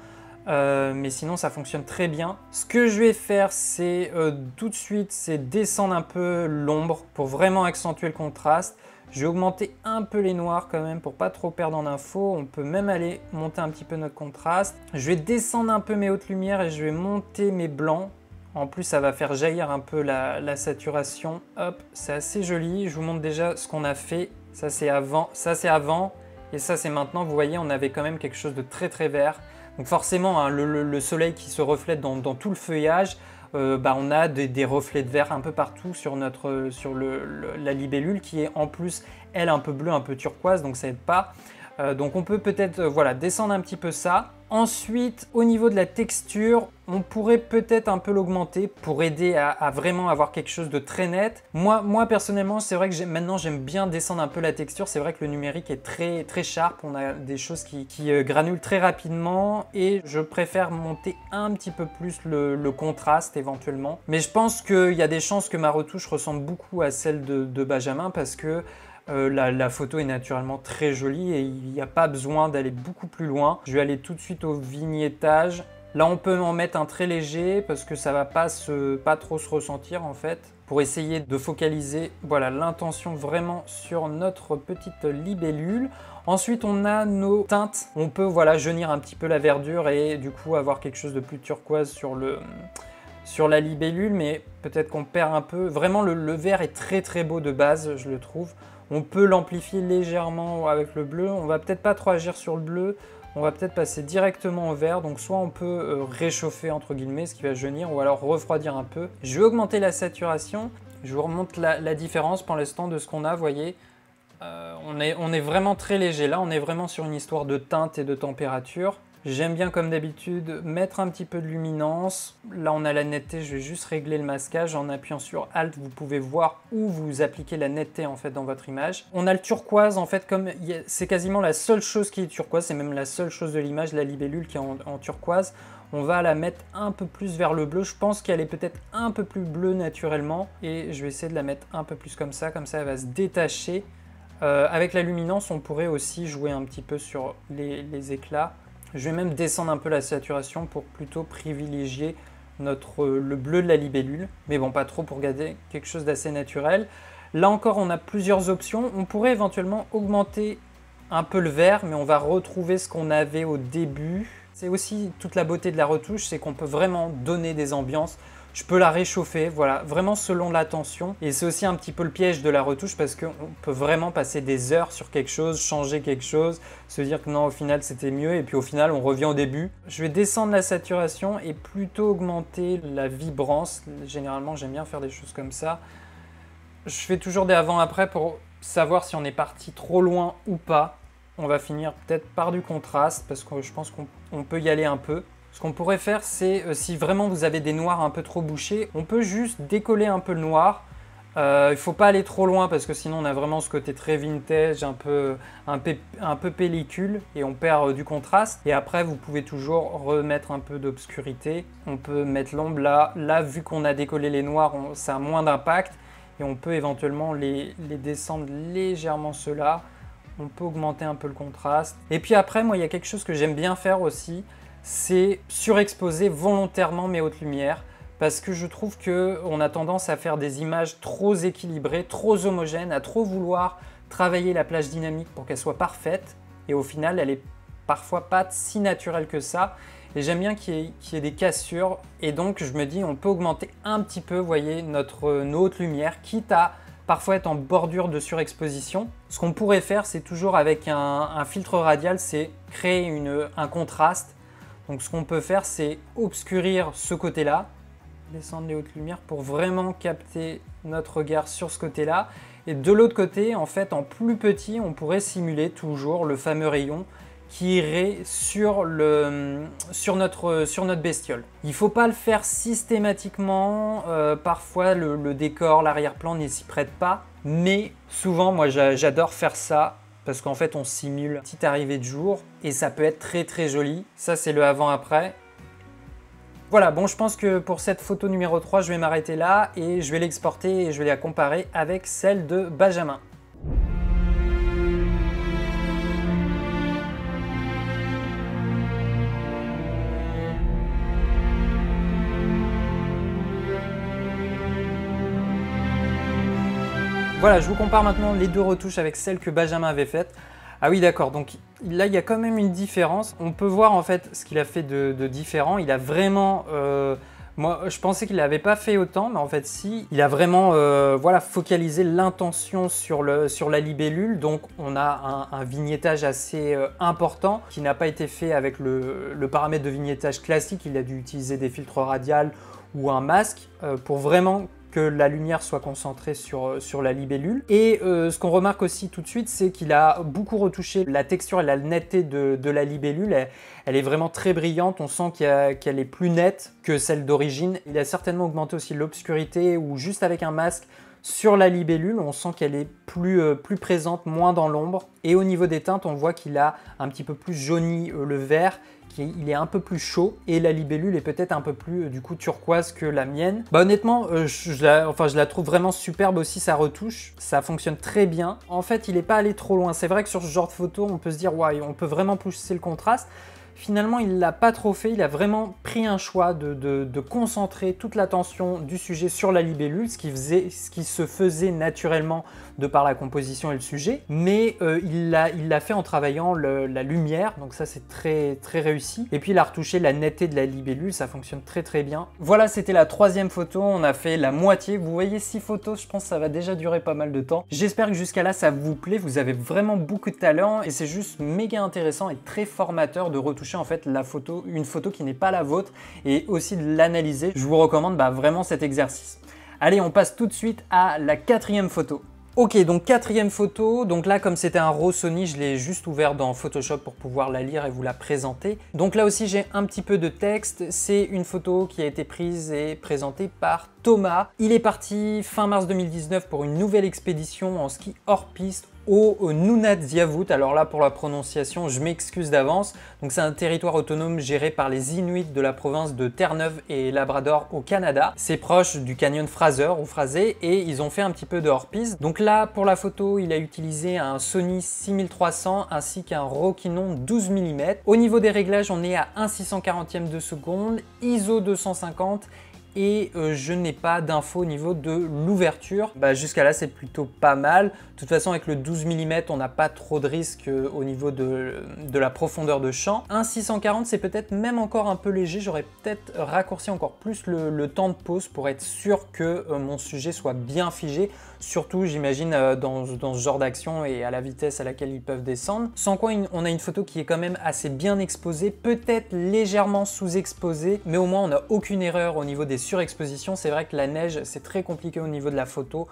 Mais sinon ça fonctionne très bien. Ce que je vais faire, c'est tout de suite, c'est descendre un peu l'ombre pour vraiment accentuer le contraste. Je vais augmenter un peu les noirs quand même pour pas trop perdre en info. On peut même aller monter un petit peu notre contraste. Je vais descendre un peu mes hautes lumières et je vais monter mes blancs. En plus, ça va faire jaillir un peu la saturation. Hop, c'est assez joli. Je vous montre déjà ce qu'on a fait. Ça c'est avant, et ça c'est maintenant. Vous voyez, on avait quand même quelque chose de très très vert. Donc forcément, hein, le soleil qui se reflète dans tout le feuillage, on a des reflets de vert un peu partout sur la libellule qui est en plus, elle, un peu bleue, un peu turquoise, donc ça aide pas. Donc on peut peut-être voilà, descendre un petit peu ça. Ensuite, au niveau de la texture, on pourrait peut-être un peu l'augmenter pour aider à vraiment avoir quelque chose de très net. Moi personnellement, c'est vrai que maintenant j'aime bien descendre un peu la texture. C'est vrai que le numérique est très, très sharp. On a des choses qui granulent très rapidement et je préfère monter un petit peu plus le contraste éventuellement. Mais je pense qu'il y a des chances que ma retouche ressemble beaucoup à celle de Benjamin parce que la photo est naturellement très jolie et il n'y a pas besoin d'aller beaucoup plus loin. Je vais aller tout de suite au vignettage. Là, on peut en mettre un très léger parce que ça va pas trop se ressentir en fait. Pour essayer de focaliser voilà, l'intention vraiment sur notre petite libellule. Ensuite, on a nos teintes. On peut voilà, jaunir un petit peu la verdure et du coup avoir quelque chose de plus turquoise sur la libellule, mais peut-être qu'on perd un peu. Vraiment, le vert est très très beau de base, je le trouve. On peut l'amplifier légèrement avec le bleu. On va peut-être pas trop agir sur le bleu. On va peut-être passer directement au vert. Donc soit on peut réchauffer entre guillemets, ce qui va jaunir, ou alors refroidir un peu. Je vais augmenter la saturation. Je vous remonte la différence pour l'instant de ce qu'on a, vous voyez. On est vraiment très léger. Là, on est vraiment sur une histoire de teinte et de température. J'aime bien, comme d'habitude, mettre un petit peu de luminance. Là, on a la netteté, je vais juste régler le masquage. En appuyant sur Alt, vous pouvez voir où vous appliquez la netteté en fait dans votre image. On a le turquoise, en fait, comme c'est quasiment la seule chose qui est turquoise, c'est même la seule chose de l'image, la libellule qui est en turquoise. On va la mettre un peu plus vers le bleu. Je pense qu'elle est peut-être un peu plus bleue naturellement. Et je vais essayer de la mettre un peu plus comme ça elle va se détacher. Avec la luminance, on pourrait aussi jouer un petit peu sur les éclats. Je vais même descendre un peu la saturation pour plutôt privilégier le bleu de la libellule. Mais bon, pas trop pour garder quelque chose d'assez naturel. Là encore, on a plusieurs options. On pourrait éventuellement augmenter un peu le vert, mais on va retrouver ce qu'on avait au début. C'est aussi toute la beauté de la retouche, c'est qu'on peut vraiment donner des ambiances. Je peux la réchauffer, voilà, vraiment selon l'attention. Et c'est aussi un petit peu le piège de la retouche parce qu'on peut vraiment passer des heures sur quelque chose, changer quelque chose, se dire que non, au final c'était mieux et puis au final on revient au début. Je vais descendre la saturation et plutôt augmenter la vibrance. Généralement, j'aime bien faire des choses comme ça. Je fais toujours des avant-après pour savoir si on est parti trop loin ou pas. On va finir peut-être par du contraste parce que je pense qu'on peut y aller un peu. Ce qu'on pourrait faire, c'est si vraiment vous avez des noirs un peu trop bouchés, on peut juste décoller un peu le noir. Il ne faut pas aller trop loin parce que sinon on a vraiment ce côté très vintage, un peu pellicule et on perd du contraste. Et après, vous pouvez toujours remettre un peu d'obscurité. On peut mettre l'ombre là. Là, vu qu'on a décollé les noirs, ça a moins d'impact. Et on peut éventuellement les descendre légèrement ceux-là. On peut augmenter un peu le contraste. Et puis après, moi, il y a quelque chose que j'aime bien faire aussi. C'est surexposer volontairement mes hautes lumières parce que je trouve qu'on a tendance à faire des images trop équilibrées, trop homogènes, à trop vouloir travailler la plage dynamique pour qu'elle soit parfaite et au final elle est parfois pas si naturelle que ça et j'aime bien qu'il y ait des cassures et donc je me dis on peut augmenter un petit peu, vous voyez, nos hautes lumières quitte à parfois être en bordure de surexposition. Ce qu'on pourrait faire, c'est toujours avec un filtre radial, c'est créer un contraste. Donc ce qu'on peut faire, c'est obscurir ce côté-là, descendre les hautes lumières pour vraiment capter notre regard sur ce côté-là. Et de l'autre côté, en fait, en plus petit, on pourrait simuler toujours le fameux rayon qui irait sur notre bestiole. Il ne faut pas le faire systématiquement, parfois le décor, l'arrière-plan n'y s'y prête pas, mais souvent, moi j'adore faire ça. Parce qu'en fait, on simule une petite arrivée de jour et ça peut être très très joli. Ça, c'est le avant-après. Voilà, bon, je pense que pour cette photo numéro 3, je vais m'arrêter là et je vais l'exporter et je vais la comparer avec celle de Benjamin. Voilà, je vous compare maintenant les deux retouches avec celles que Benjamin avait faites. Ah oui, d'accord, donc là, il y a quand même une différence. On peut voir en fait ce qu'il a fait de différent. Il a vraiment... moi, je pensais qu'il n'avait pas fait autant, mais en fait, si. Il a vraiment voilà, focalisé l'intention sur la libellule. Donc, on a un vignettage assez important qui n'a pas été fait avec le paramètre de vignettage classique. Il a dû utiliser des filtres radiales ou un masque pour vraiment que la lumière soit concentrée sur la libellule. Et ce qu'on remarque aussi tout de suite, c'est qu'il a beaucoup retouché la texture et la netteté de la libellule. Elle est vraiment très brillante, on sent qu'elle est plus nette que celle d'origine. Il a certainement augmenté aussi l'obscurité ou juste avec un masque sur la libellule, on sent qu'elle est plus présente, moins dans l'ombre. Et au niveau des teintes, on voit qu'il a un petit peu plus jauni le vert. Il est un peu plus chaud et la libellule est peut-être un peu plus du coup turquoise que la mienne. Bah honnêtement, je la trouve vraiment superbe aussi, sa retouche, ça fonctionne très bien. En fait, il n'est pas allé trop loin. C'est vrai que sur ce genre de photo, on peut se dire ouais, on peut vraiment pousser le contraste. Finalement, il ne l'a pas trop fait, il a vraiment pris un choix de concentrer toute l'attention du sujet sur la libellule, ce qui se faisait naturellement de par la composition et le sujet, mais il l'a fait en travaillant la lumière, donc ça c'est très réussi. Et puis il a retouché la netteté de la libellule, ça fonctionne très bien. Voilà, c'était la troisième photo, on a fait la moitié. Vous voyez 6 photos, je pense que ça va déjà durer pas mal de temps. J'espère que jusqu'à là ça vous plaît, vous avez vraiment beaucoup de talent et c'est juste méga intéressant et très formateur de retoucher en fait une photo qui n'est pas la vôtre et aussi de l'analyser. Je vous recommande vraiment cet exercice. Allez, on passe tout de suite à la quatrième photo. Ok, donc quatrième photo, donc là comme c'était un RAW Sony, je l'ai juste ouvert dans Photoshop pour pouvoir la lire et vous la présenter. Donc là aussi j'ai un petit peu de texte, c'est une photo qui a été prise et présentée par Thomas. Il est parti fin mars 2019 pour une nouvelle expédition en ski hors piste au Nunavut. Alors là pour la prononciation je m'excuse d'avance. Donc c'est un territoire autonome géré par les Inuits de la province de Terre-Neuve et Labrador au Canada. C'est proche du canyon Fraser ou Fraser et ils ont fait un petit peu de hors-piste. Donc là pour la photo il a utilisé un Sony 6300 ainsi qu'un Rokinon 12 mm. Au niveau des réglages on est à 1/640e de seconde, ISO 250 et je n'ai pas d'infos au niveau de l'ouverture. Jusqu'à là c'est plutôt pas mal. De toute façon avec le 12 mm on n'a pas trop de risque au niveau de la profondeur de champ. 1/640 c'est peut-être même encore un peu léger, j'aurais peut-être raccourci encore plus le temps de pause pour être sûr que mon sujet soit bien figé. Surtout j'imagine dans ce genre d'action et à la vitesse à laquelle ils peuvent descendre. Sans quoi on a une photo qui est quand même assez bien exposée, peut-être légèrement sous-exposée, mais au moins on n'a aucune erreur au niveau des surexpositions. C'est vrai que la neige c'est très compliqué au niveau de la photo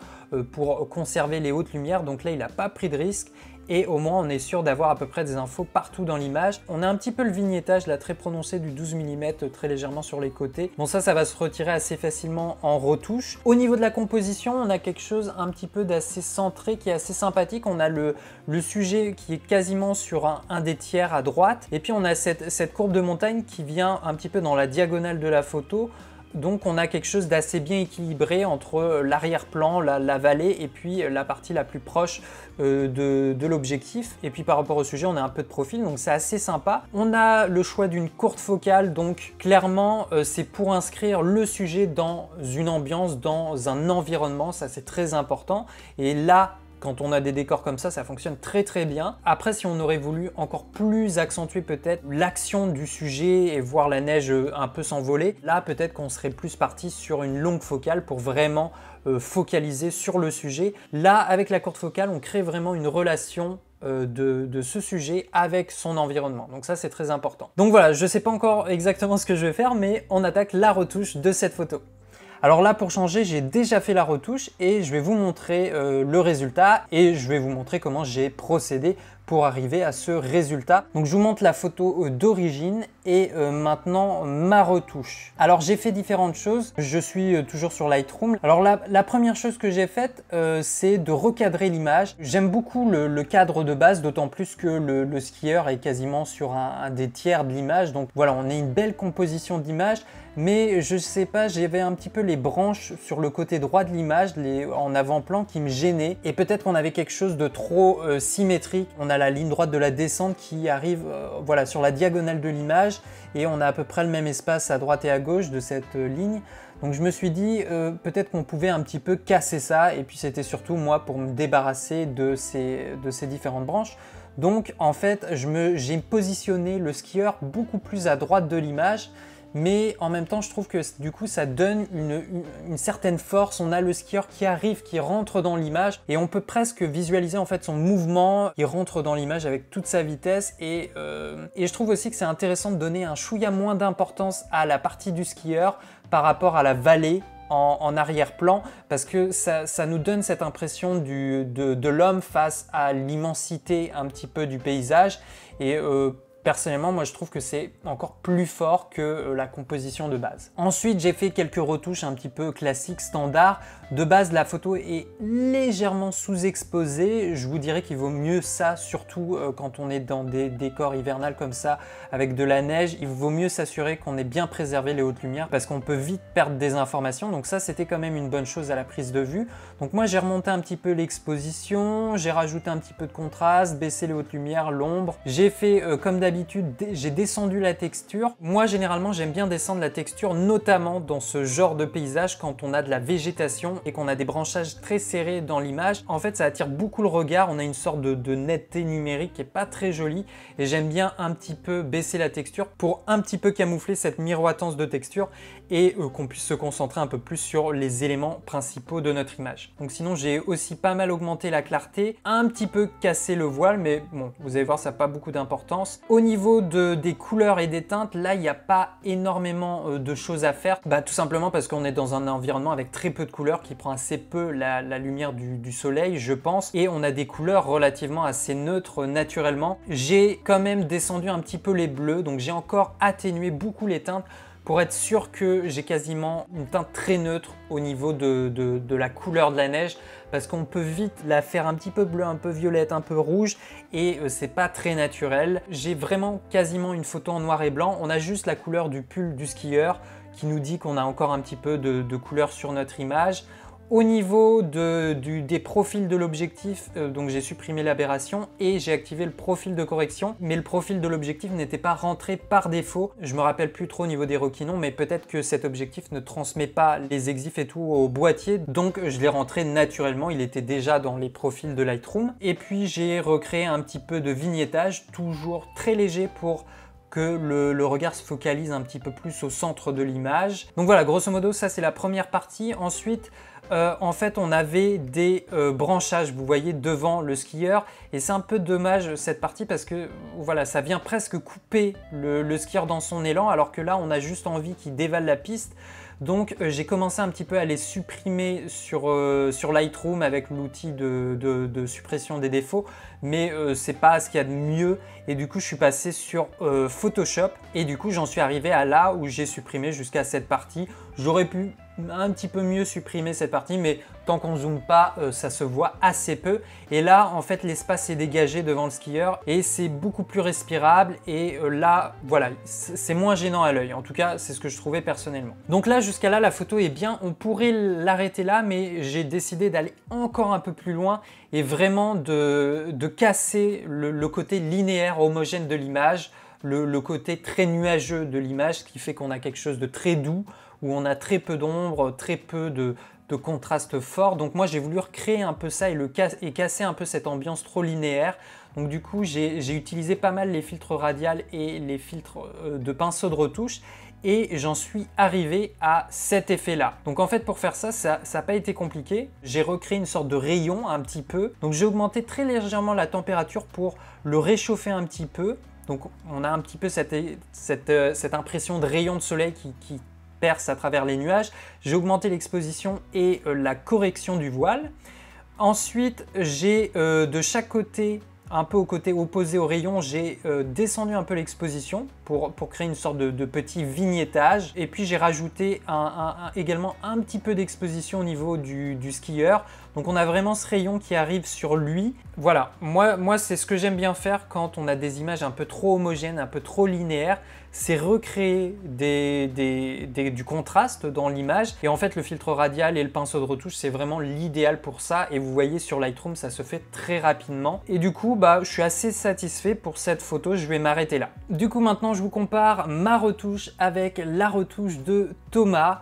pour conserver les hautes lumières, donc là il n'a pas pris de risque et au moins on est sûr d'avoir à peu près des infos partout dans l'image. On a un petit peu le vignettage là très prononcé du 12 mm très légèrement sur les côtés. Bon ça va se retirer assez facilement en retouche. Au niveau de la composition on a quelque chose un petit peu d'assez centré qui est assez sympathique. On a le sujet qui est quasiment sur un des tiers à droite et puis on a cette courbe de montagne qui vient un petit peu dans la diagonale de la photo. Donc on a quelque chose d'assez bien équilibré entre l'arrière-plan, la vallée et puis la partie la plus proche de l'objectif. Et puis par rapport au sujet, on a un peu de profil, donc c'est assez sympa. On a le choix d'une courte focale, donc clairement c'est pour inscrire le sujet dans une ambiance, dans un environnement, ça c'est très important. Et là, quand on a des décors comme ça fonctionne très bien. Après, si on aurait voulu encore plus accentuer peut-être l'action du sujet et voir la neige un peu s'envoler, là peut-être qu'on serait plus parti sur une longue focale pour vraiment focaliser sur le sujet. Là, avec la courte focale, on crée vraiment une relation de ce sujet avec son environnement. Donc ça, c'est très important. Donc voilà, je ne sais pas encore exactement ce que je vais faire, mais on attaque la retouche de cette photo. Alors là, pour changer, j'ai déjà fait la retouche et je vais vous montrer le résultat et je vais vous montrer comment j'ai procédé pour arriver à ce résultat. Donc je vous montre la photo d'origine et maintenant ma retouche. Alors j'ai fait différentes choses, je suis toujours sur Lightroom. Alors la première chose que j'ai faite, c'est de recadrer l'image. J'aime beaucoup le cadre de base, d'autant plus que le skieur est quasiment sur un des tiers de l'image. Donc voilà, on a une belle composition d'image. Mais je sais pas, j'avais un petit peu les branches sur le côté droit de l'image, en avant-plan, qui me gênaient. Et peut-être qu'on avait quelque chose de trop symétrique. On a la ligne droite de la descente qui arrive voilà, sur la diagonale de l'image et on a à peu près le même espace à droite et à gauche de cette ligne. Donc je me suis dit peut-être qu'on pouvait un petit peu casser ça et puis c'était surtout moi pour me débarrasser de ces différentes branches. Donc en fait, j'ai positionné le skieur beaucoup plus à droite de l'image. Mais en même temps, je trouve que du coup, ça donne une certaine force. On a le skieur qui arrive, qui rentre dans l'image et on peut presque visualiser en fait son mouvement. Il rentre dans l'image avec toute sa vitesse et je trouve aussi que c'est intéressant de donner un chouïa moins d'importance à la partie du skieur par rapport à la vallée en arrière-plan parce que ça nous donne cette impression de l'homme face à l'immensité un petit peu du paysage et personnellement, moi je trouve que c'est encore plus fort que la composition de base. Ensuite, j'ai fait quelques retouches un petit peu classiques, standards. De base, la photo est légèrement sous-exposée. Je vous dirais qu'il vaut mieux ça, surtout quand on est dans des décors hivernales comme ça, avec de la neige. Il vaut mieux s'assurer qu'on ait bien préservé les hautes lumières parce qu'on peut vite perdre des informations. Donc ça, c'était quand même une bonne chose à la prise de vue. Donc moi, j'ai remonté un petit peu l'exposition, j'ai rajouté un petit peu de contraste, baissé les hautes lumières, l'ombre. J'ai fait comme d'habitude, j'ai descendu la texture. Moi, généralement, j'aime bien descendre la texture, notamment dans ce genre de paysage quand on a de la végétation et qu'on a des branchages très serrés dans l'image. En fait, ça attire beaucoup le regard. On a une sorte de netteté numérique qui est pas très jolie et j'aime bien un petit peu baisser la texture pour un petit peu camoufler cette miroitance de texture et qu'on puisse se concentrer un peu plus sur les éléments principaux de notre image. Donc sinon, j'ai aussi pas mal augmenté la clarté, un petit peu cassé le voile, mais bon, vous allez voir, ça n'a pas beaucoup d'importance. Au niveau des couleurs et des teintes, là, il n'y a pas énormément de choses à faire. Tout simplement parce qu'on est dans un environnement avec très peu de couleurs qui prend assez peu la lumière du soleil, je pense. Et on a des couleurs relativement assez neutres naturellement. J'ai quand même descendu un petit peu les bleus, donc j'ai encore atténué beaucoup les teintes pour être sûr que j'ai quasiment une teinte très neutre au niveau de la couleur de la neige parce qu'on peut vite la faire un petit peu bleu, un peu violette, un peu rouge et c'est pas très naturel. J'ai vraiment quasiment une photo en noir et blanc. On a juste la couleur du pull du skieur qui nous dit qu'on a encore un petit peu de couleur sur notre image. Au niveau des profils de l'objectif, donc j'ai supprimé l'aberration et j'ai activé le profil de correction, mais le profil de l'objectif n'était pas rentré par défaut. Je me rappelle plus trop au niveau des requinons, mais peut-être que cet objectif ne transmet pas les exifs et tout au boîtier, donc je l'ai rentré naturellement, il était déjà dans les profils de Lightroom. Et puis j'ai recréé un petit peu de vignettage, toujours très léger pour que le regard se focalise un petit peu plus au centre de l'image. Donc voilà, grosso modo, ça c'est la première partie. Ensuite, en fait, on avait des branchages, vous voyez, devant le skieur. Et c'est un peu dommage cette partie parce que voilà, ça vient presque couper le skieur dans son élan, alors que là, on a juste envie qu'il dévale la piste. Donc j'ai commencé un petit peu à les supprimer sur Lightroom avec l'outil de suppression des défauts, mais c'est pas ce qu'il y a de mieux et du coup je suis passé sur Photoshop et du coup j'en suis arrivé à là où j'ai supprimé jusqu'à cette partie. J'aurais pu un petit peu mieux supprimer cette partie, mais tant qu'on zoome pas, ça se voit assez peu. Et là, en fait, l'espace est dégagé devant le skieur et c'est beaucoup plus respirable. Et là, voilà, c'est moins gênant à l'œil. En tout cas, c'est ce que je trouvais personnellement. Donc là, jusqu'à là, la photo est bien. On pourrait l'arrêter là, mais j'ai décidé d'aller encore un peu plus loin et vraiment de casser le côté linéaire, homogène de l'image, le côté très nuageux de l'image, ce qui fait qu'on a quelque chose de très doux, où on a très peu d'ombre, très peu de contraste fort. Donc moi j'ai voulu recréer un peu ça et casser un peu cette ambiance trop linéaire. Donc du coup j'ai utilisé pas mal les filtres radial et les filtres de pinceau de retouche et j'en suis arrivé à cet effet là. Donc en fait pour faire ça n'a pas été compliqué. J'ai recréé une sorte de rayon un petit peu. Donc j'ai augmenté très légèrement la température pour le réchauffer un petit peu. Donc on a un petit peu cette impression de rayon de soleil qui perce à travers les nuages. J'ai augmenté l'exposition et la correction du voile. Ensuite, j'ai de chaque côté un peu au côté opposé au rayon, j'ai descendu un peu l'exposition pour créer une sorte de petit vignettage. Et puis j'ai rajouté également un petit peu d'exposition au niveau du skieur. Donc on a vraiment ce rayon qui arrive sur lui. Voilà, moi c'est ce que j'aime bien faire quand on a des images un peu trop homogènes, un peu trop linéaires, c'est recréer du contraste dans l'image. Et en fait le filtre radial et le pinceau de retouche, c'est vraiment l'idéal pour ça. Et vous voyez sur Lightroom, ça se fait très rapidement. Et du coup, je suis assez satisfait pour cette photo, je vais m'arrêter là. Du coup maintenant je vous compare ma retouche avec la retouche de Thomas.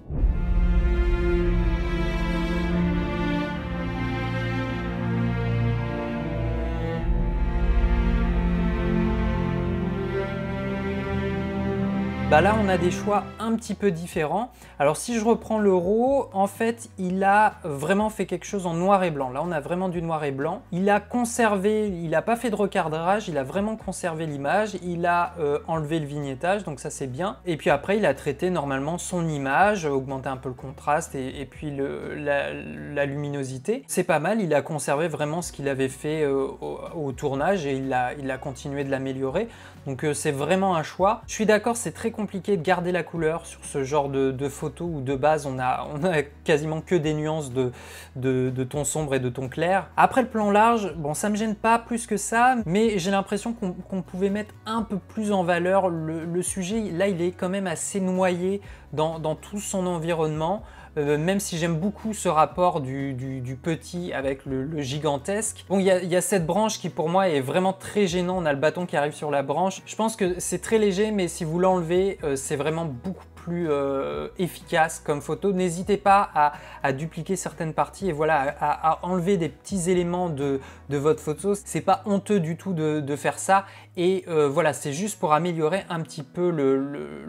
Là, on a des choix un petit peu différents. Alors, si je reprends le RAW, en fait, il a vraiment fait quelque chose en noir et blanc. Là, on a vraiment du noir et blanc. Il a conservé, il n'a pas fait de recadrage, il a vraiment conservé l'image. Il a enlevé le vignettage, donc ça, c'est bien. Et puis après, il a traité normalement son image, augmenté un peu le contraste et puis la luminosité. C'est pas mal, il a conservé vraiment ce qu'il avait fait au tournage et il a continué de l'améliorer. Donc, c'est vraiment un choix. Je suis d'accord, c'est très compliqué de garder la couleur sur ce genre de photos où de base on a quasiment que des nuances de ton sombre et de ton clair. Après le plan large, bon ça me gêne pas plus que ça, mais j'ai l'impression qu'on pouvait mettre un peu plus en valeur le sujet. Là il est quand même assez noyé dans tout son environnement. Même si j'aime beaucoup ce rapport du petit avec le gigantesque. Bon, il y a cette branche qui pour moi est vraiment très gênant. On a le bâton qui arrive sur la branche. Je pense que c'est très léger, mais si vous l'enlevez, c'est vraiment beaucoup plus efficace comme photo. N'hésitez pas à dupliquer certaines parties et voilà, à enlever des petits éléments de votre photo. C'est pas honteux du tout de faire ça. Et voilà, c'est juste pour améliorer un petit peu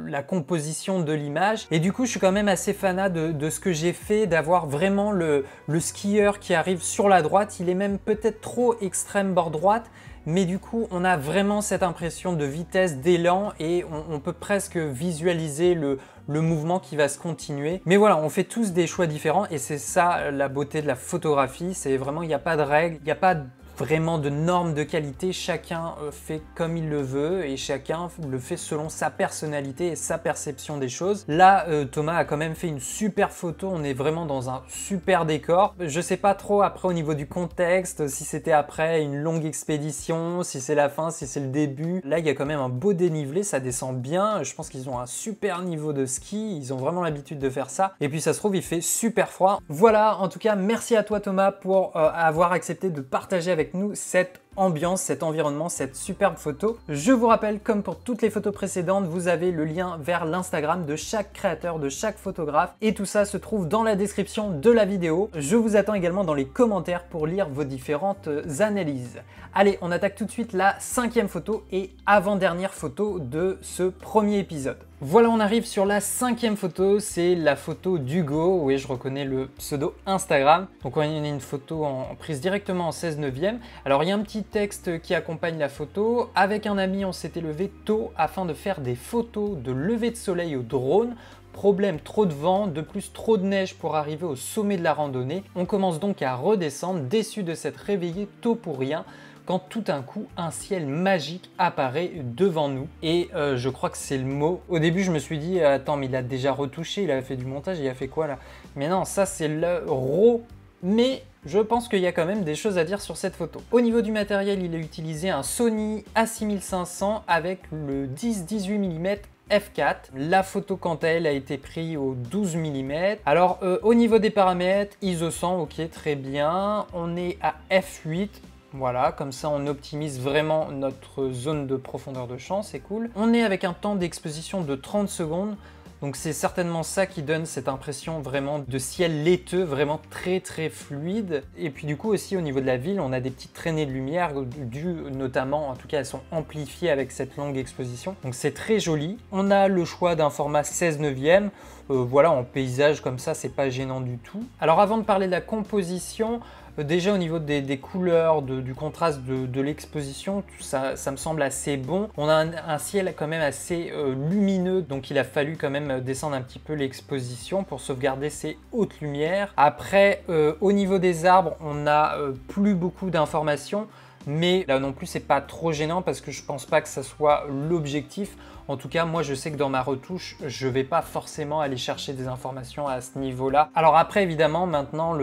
la composition de l'image. Et du coup, je suis quand même assez fanat de ce que j'ai fait, d'avoir vraiment le skieur qui arrive sur la droite. Il est même peut-être trop extrême bord droite, mais du coup, on a vraiment cette impression de vitesse, d'élan et on peut presque visualiser le mouvement qui va se continuer. Mais voilà, on fait tous des choix différents et c'est ça la beauté de la photographie. C'est vraiment, il n'y a pas de règles, il n'y a pas vraiment de normes de qualité, chacun fait comme il le veut et chacun le fait selon sa personnalité et sa perception des choses. Là, Thomas a quand même fait une super photo, on est vraiment dans un super décor. Je sais pas trop après au niveau du contexte, si c'était après une longue expédition, si c'est la fin, si c'est le début. Là, il y a quand même un beau dénivelé, ça descend bien. Je pense qu'ils ont un super niveau de ski, ils ont vraiment l'habitude de faire ça. Et puis ça se trouve, il fait super froid. Voilà, en tout cas, merci à toi Thomas pour avoir accepté de partager avec nous cette ambiance, cet environnement, cette superbe photo. Je vous rappelle, comme pour toutes les photos précédentes, vous avez le lien vers l'Instagram de chaque créateur, de chaque photographe et tout ça se trouve dans la description de la vidéo. Je vous attends également dans les commentaires pour lire vos différentes analyses. Allez, on attaque tout de suite la 5e photo et avant-dernière photo de ce premier épisode. Voilà, on arrive sur la 5e photo, c'est la photo d'Hugo. Oui, je reconnais le pseudo Instagram. Donc on a une photo prise directement en 16/9. Alors il y a un petit texte qui accompagne la photo. Avec un ami, on s'était levé tôt afin de faire des photos de lever de soleil au drone. Problème, trop de vent, de plus trop de neige pour arriver au sommet de la randonnée. On commence donc à redescendre, déçu de s'être réveillé tôt pour rien, quand tout d'un coup un ciel magique apparaît devant nous et je crois que c'est le mot. Au début je me suis dit attends mais il a déjà retouché, il a fait du montage, il a fait quoi là? Mais non, ça c'est le RAW, mais je pense qu'il y a quand même des choses à dire sur cette photo. Au niveau du matériel, il a utilisé un Sony A6500 avec le 10-18 mm f4. La photo quant à elle a été prise au 12 mm. Alors au niveau des paramètres, ISO 100, ok très bien. On est à f8. Voilà, comme ça on optimise vraiment notre zone de profondeur de champ, c'est cool. On est avec un temps d'exposition de 30 secondes, donc c'est certainement ça qui donne cette impression vraiment de ciel laiteux, vraiment très très fluide. Et puis du coup aussi au niveau de la ville, on a des petites traînées de lumière dues notamment, en tout cas elles sont amplifiées avec cette longue exposition. Donc c'est très joli. On a le choix d'un format 16/9. Voilà, en paysage comme ça, c'est pas gênant du tout. Alors avant de parler de la composition, déjà au niveau des couleurs, du contraste de l'exposition, ça me semble assez bon. On a un ciel quand même assez lumineux, donc il a fallu quand même descendre un petit peu l'exposition pour sauvegarder ces hautes lumières. Après, au niveau des arbres, on n'a plus beaucoup d'informations. mais là non plus c'est pas trop gênant parce que je pense pas que ça soit l'objectif. En tout cas, moi je sais que dans ma retouche, je vais pas forcément aller chercher des informations à ce niveau-là. Alors après, évidemment, maintenant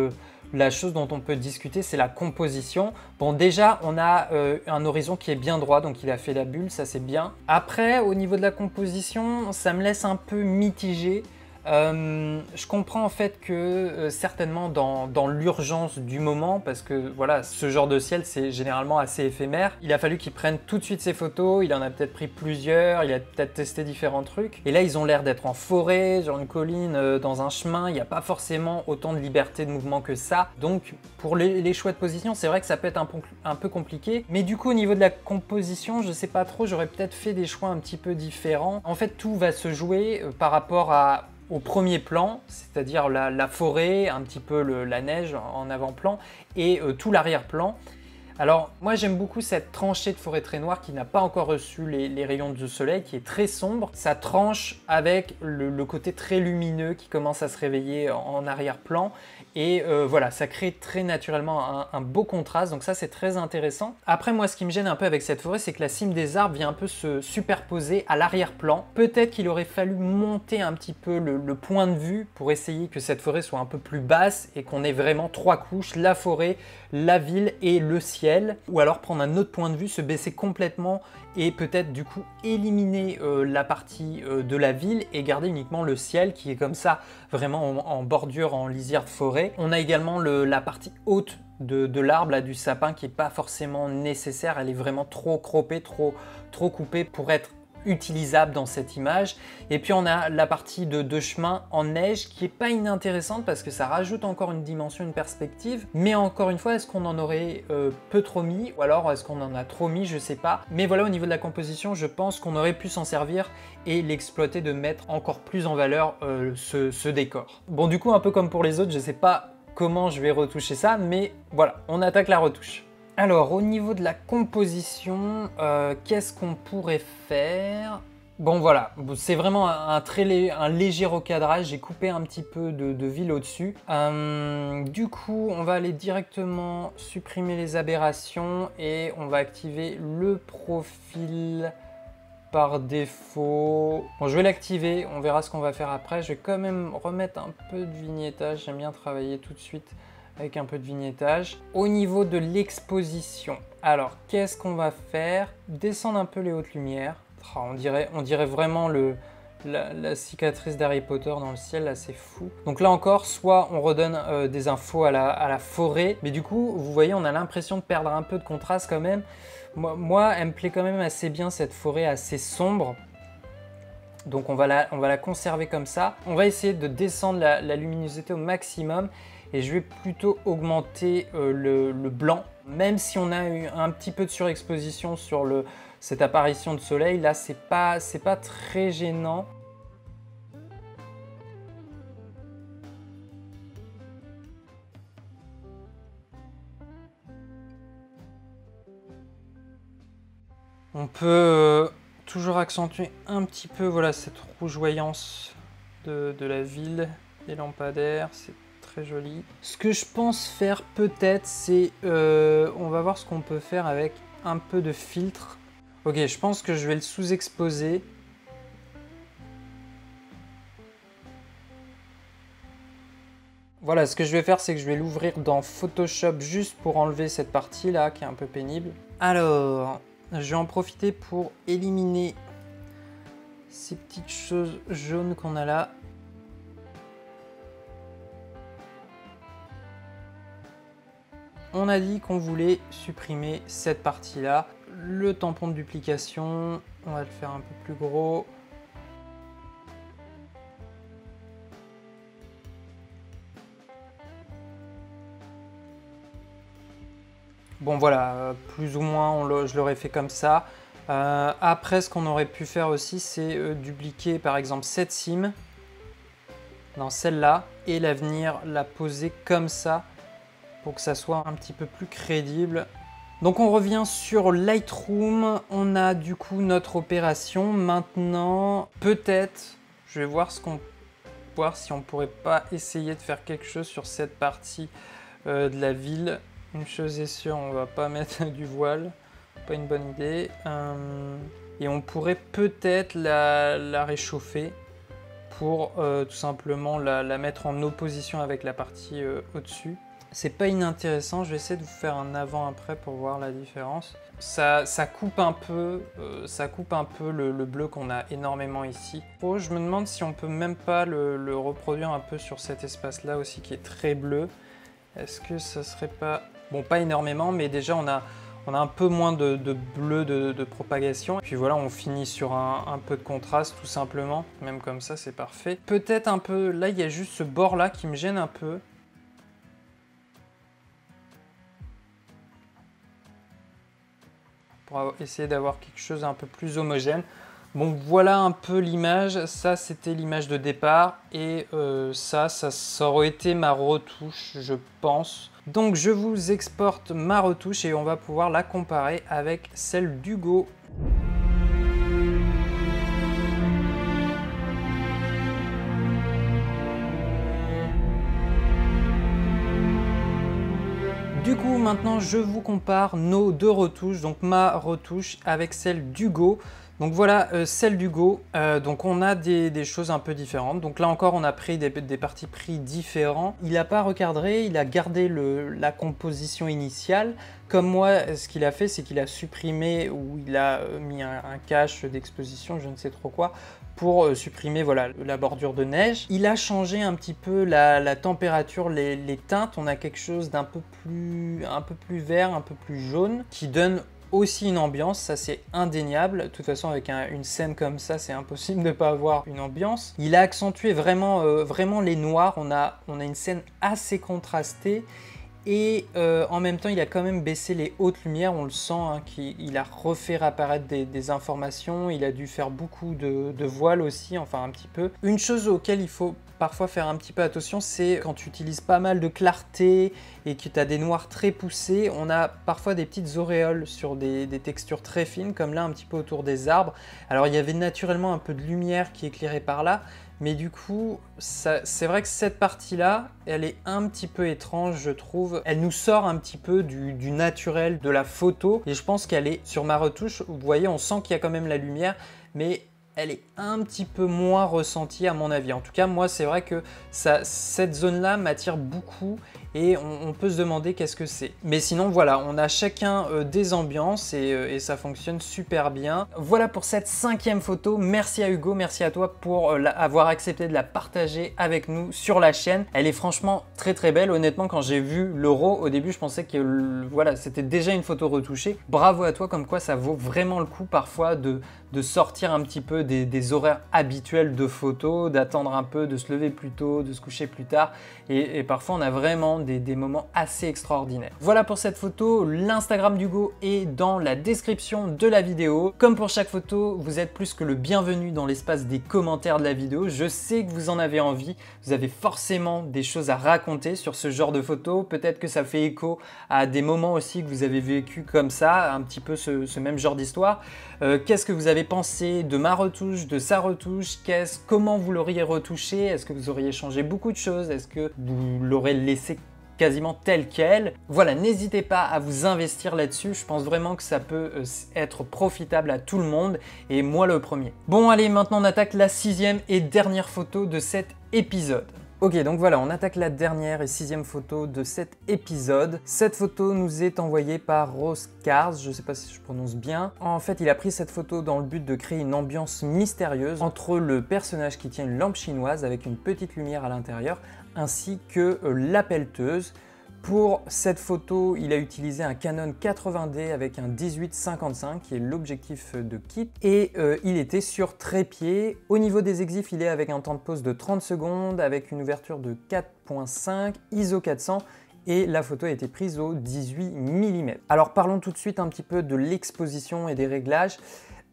la chose dont on peut discuter, c'est la composition. Bon, déjà, on a un horizon qui est bien droit, donc il a fait la bulle, ça c'est bien. Après, au niveau de la composition, ça me laisse un peu mitigé. Je comprends en fait que certainement dans l'urgence du moment, parce que voilà, ce genre de ciel c'est généralement assez éphémère, il a fallu qu'ils prennent tout de suite ces photos, il en a peut-être pris plusieurs, il a peut-être testé différents trucs, et là ils ont l'air d'être en forêt, sur une colline, dans un chemin, il n'y a pas forcément autant de liberté de mouvement que ça, donc pour les choix de position, c'est vrai que ça peut être un peu compliqué, mais du coup au niveau de la composition, je sais pas trop, j'aurais peut-être fait des choix un petit peu différents. En fait, tout va se jouer par rapport au premier plan, c'est-à-dire la forêt, un petit peu la neige en avant-plan et tout l'arrière-plan. Alors moi j'aime beaucoup cette tranchée de forêt très noire qui n'a pas encore reçu les rayons du soleil, qui est très sombre. Ça tranche avec le côté très lumineux qui commence à se réveiller en arrière-plan. Et voilà, ça crée très naturellement un beau contraste, donc ça c'est très intéressant. Après moi ce qui me gêne un peu avec cette forêt, c'est que la cime des arbres vient un peu se superposer à l'arrière-plan. Peut-être qu'il aurait fallu monter un petit peu le point de vue pour essayer que cette forêt soit un peu plus basse et qu'on ait vraiment trois couches, la forêt, la ville et le ciel. Ou alors prendre un autre point de vue, se baisser complètement et peut-être du coup éliminer la partie de la ville et garder uniquement le ciel qui est comme ça vraiment en bordure, en lisière de forêt. On a également la partie haute de l'arbre, là, du sapin, qui n'est pas forcément nécessaire, elle est vraiment trop croppée, trop coupée pour être utilisable dans cette image. Et puis on a la partie de chemin en neige qui est pas inintéressante parce que ça rajoute encore une dimension, une perspective, mais encore une fois, est-ce qu'on en aurait peu trop mis ou alors est-ce qu'on en a trop mis, je sais pas. Mais voilà, au niveau de la composition, je pense qu'on aurait pu s'en servir et l'exploiter, de mettre encore plus en valeur ce décor. Bon, du coup, un peu comme pour les autres, je sais pas comment je vais retoucher ça, mais voilà, on attaque la retouche. Alors, au niveau de la composition, qu'est-ce qu'on pourrait faire? Bon, voilà, c'est vraiment un léger recadrage. J'ai coupé un petit peu de ville au-dessus. Du coup, on va aller directement supprimer les aberrations et on va activer le profil par défaut. Bon, je vais l'activer, on verra ce qu'on va faire après. Je vais quand même remettre un peu de vignettage. J'aime bien travailler tout de suite avec un peu de vignettage. Au niveau de l'exposition, alors qu'est-ce qu'on va faire? Descendre un peu les hautes lumières. Oh, on dirait vraiment la cicatrice d'Harry Potter dans le ciel, là c'est fou. Donc là encore, soit on redonne des infos à la forêt, mais du coup, vous voyez, on a l'impression de perdre un peu de contraste quand même. Moi, elle me plaît quand même assez bien, cette forêt assez sombre. Donc on va la conserver comme ça. On va essayer de descendre la luminosité au maximum. Et je vais plutôt augmenter le blanc. Même si on a eu un petit peu de surexposition sur cette apparition de soleil, là c'est pas très gênant. On peut toujours accentuer un petit peu, voilà, cette rougeoyance de la ville, des lampadaires, c'est très joli. Ce que je pense faire peut-être, c'est on va voir ce qu'on peut faire avec un peu de filtre. Ok, je pense que je vais le sous-exposer. Voilà, ce que je vais faire, c'est que je vais l'ouvrir dans Photoshop juste pour enlever cette partie là qui est un peu pénible. Alors, je vais en profiter pour éliminer ces petites choses jaunes qu'on a là. On a dit qu'on voulait supprimer cette partie-là. Le tampon de duplication, on va le faire un peu plus gros. Bon voilà, plus ou moins je l'aurais fait comme ça. Après, ce qu'on aurait pu faire aussi, c'est dupliquer par exemple cette cime dans celle-là et la venir la poser comme ça pour que ça soit un petit peu plus crédible. Donc on revient sur Lightroom, on a du coup notre opération. Maintenant, peut-être, je vais voir si on pourrait pas essayer de faire quelque chose sur cette partie de la ville. une chose est sûre, on va pas mettre du voile, pas une bonne idée. Et on pourrait peut-être la réchauffer pour tout simplement la mettre en opposition avec la partie au-dessus. C'est pas inintéressant, je vais essayer de vous faire un avant-après pour voir la différence. Ça coupe un peu, le bleu qu'on a énormément ici. Oh, je me demande si on peut même pas le reproduire un peu sur cet espace-là aussi qui est très bleu. Est-ce que ça serait pas... Bon, pas énormément, mais déjà on a un peu moins de bleu de propagation. Et puis voilà, on finit sur un peu de contraste tout simplement. Même comme ça, c'est parfait. Peut-être un peu... Là, il y a juste ce bord-là qui me gêne un peu. Pour essayer d'avoir quelque chose un peu plus homogène. Bon, voilà un peu l'image. Ça, c'était l'image de départ. Et ça aurait été ma retouche, je pense. Donc, je vous exporte ma retouche et on va pouvoir la comparer avec celle d'Hugo. Du coup, maintenant, je vous compare nos deux retouches, donc ma retouche avec celle d'Hugo. Donc voilà, celle d'Hugo, donc on a des choses un peu différentes. Donc là encore, on a pris des partis pris différents. Il n'a pas recadré, il a gardé la composition initiale. Comme moi, ce qu'il a fait, c'est qu'il a supprimé ou il a mis un cache d'exposition, je ne sais trop quoi, pour supprimer voilà, la bordure de neige. Il a changé un petit peu la température, les teintes. On a quelque chose d'un peu plus vert, un peu plus jaune, qui donne aussi une ambiance, ça c'est indéniable. De toute façon, avec une scène comme ça, c'est impossible de ne pas avoir une ambiance. Il a accentué vraiment, vraiment les noirs. On a une scène assez contrastée. Et en même temps, il a quand même baissé les hautes lumières, on le sent, hein, qu'il a refait réapparaître des informations, il a dû faire beaucoup de voiles aussi, enfin un petit peu. Une chose auquel il faut parfois faire un petit peu attention, c'est quand tu utilises pas mal de clarté et que tu as des noirs très poussés, on a parfois des petites auréoles sur des textures très fines, comme là un petit peu autour des arbres. Alors il y avait naturellement un peu de lumière qui éclairait par là, mais du coup, c'est vrai que cette partie-là, elle est un petit peu étrange, je trouve. Elle nous sort un petit peu du naturel, de la photo. Et je pense qu'elle est, sur ma retouche, vous voyez, on sent qu'il y a quand même la lumière, mais elle est un petit peu moins ressentie à mon avis. En tout cas, moi, c'est vrai que cette zone-là m'attire beaucoup et on peut se demander qu'est-ce que c'est. Mais sinon, voilà, on a chacun des ambiances et ça fonctionne super bien. Voilà pour cette 5e photo. Merci à Hugo, merci à toi pour avoir accepté de la partager avec nous sur la chaîne. Elle est franchement très très belle. Honnêtement, quand j'ai vu le RAW, au début, je pensais que voilà, c'était déjà une photo retouchée. Bravo à toi, comme quoi ça vaut vraiment le coup parfois de sortir un petit peu des horaires habituels de photos, d'attendre un peu, de se lever plus tôt, de se coucher plus tard. Et parfois, on a vraiment des moments assez extraordinaires. Voilà pour cette photo. L'Instagram d'Hugo est dans la description de la vidéo. Comme pour chaque photo, vous êtes plus que le bienvenu dans l'espace des commentaires de la vidéo. Je sais que vous en avez envie. Vous avez forcément des choses à raconter sur ce genre de photos. Peut-être que ça fait écho à des moments aussi que vous avez vécu comme ça, un petit peu ce même genre d'histoire. Qu'est-ce que vous avez pensé de ma retouche, de sa retouche? Comment vous l'auriez retouché? Est-ce que vous auriez changé beaucoup de choses? Est-ce que vous l'aurez laissé quasiment tel quel? Voilà, n'hésitez pas à vous investir là-dessus. Je pense vraiment que ça peut être profitable à tout le monde et moi le premier. Bon, allez, maintenant on attaque la 6e et dernière photo de cet épisode. Ok, donc voilà, on attaque la dernière et 6e photo de cet épisode. Cette photo nous est envoyée par Rose Cars, je ne sais pas si je prononce bien. En fait, il a pris cette photo dans le but de créer une ambiance mystérieuse entre le personnage qui tient une lampe chinoise avec une petite lumière à l'intérieur, ainsi que la pelleteuse. Pour cette photo, il a utilisé un Canon 80D avec un 18-55 qui est l'objectif de kit et il était sur trépied. Au niveau des exifs, il est avec un temps de pause de 30 secondes avec une ouverture de 4.5, ISO 400 et la photo a été prise au 18 mm. Alors parlons tout de suite un petit peu de l'exposition et des réglages.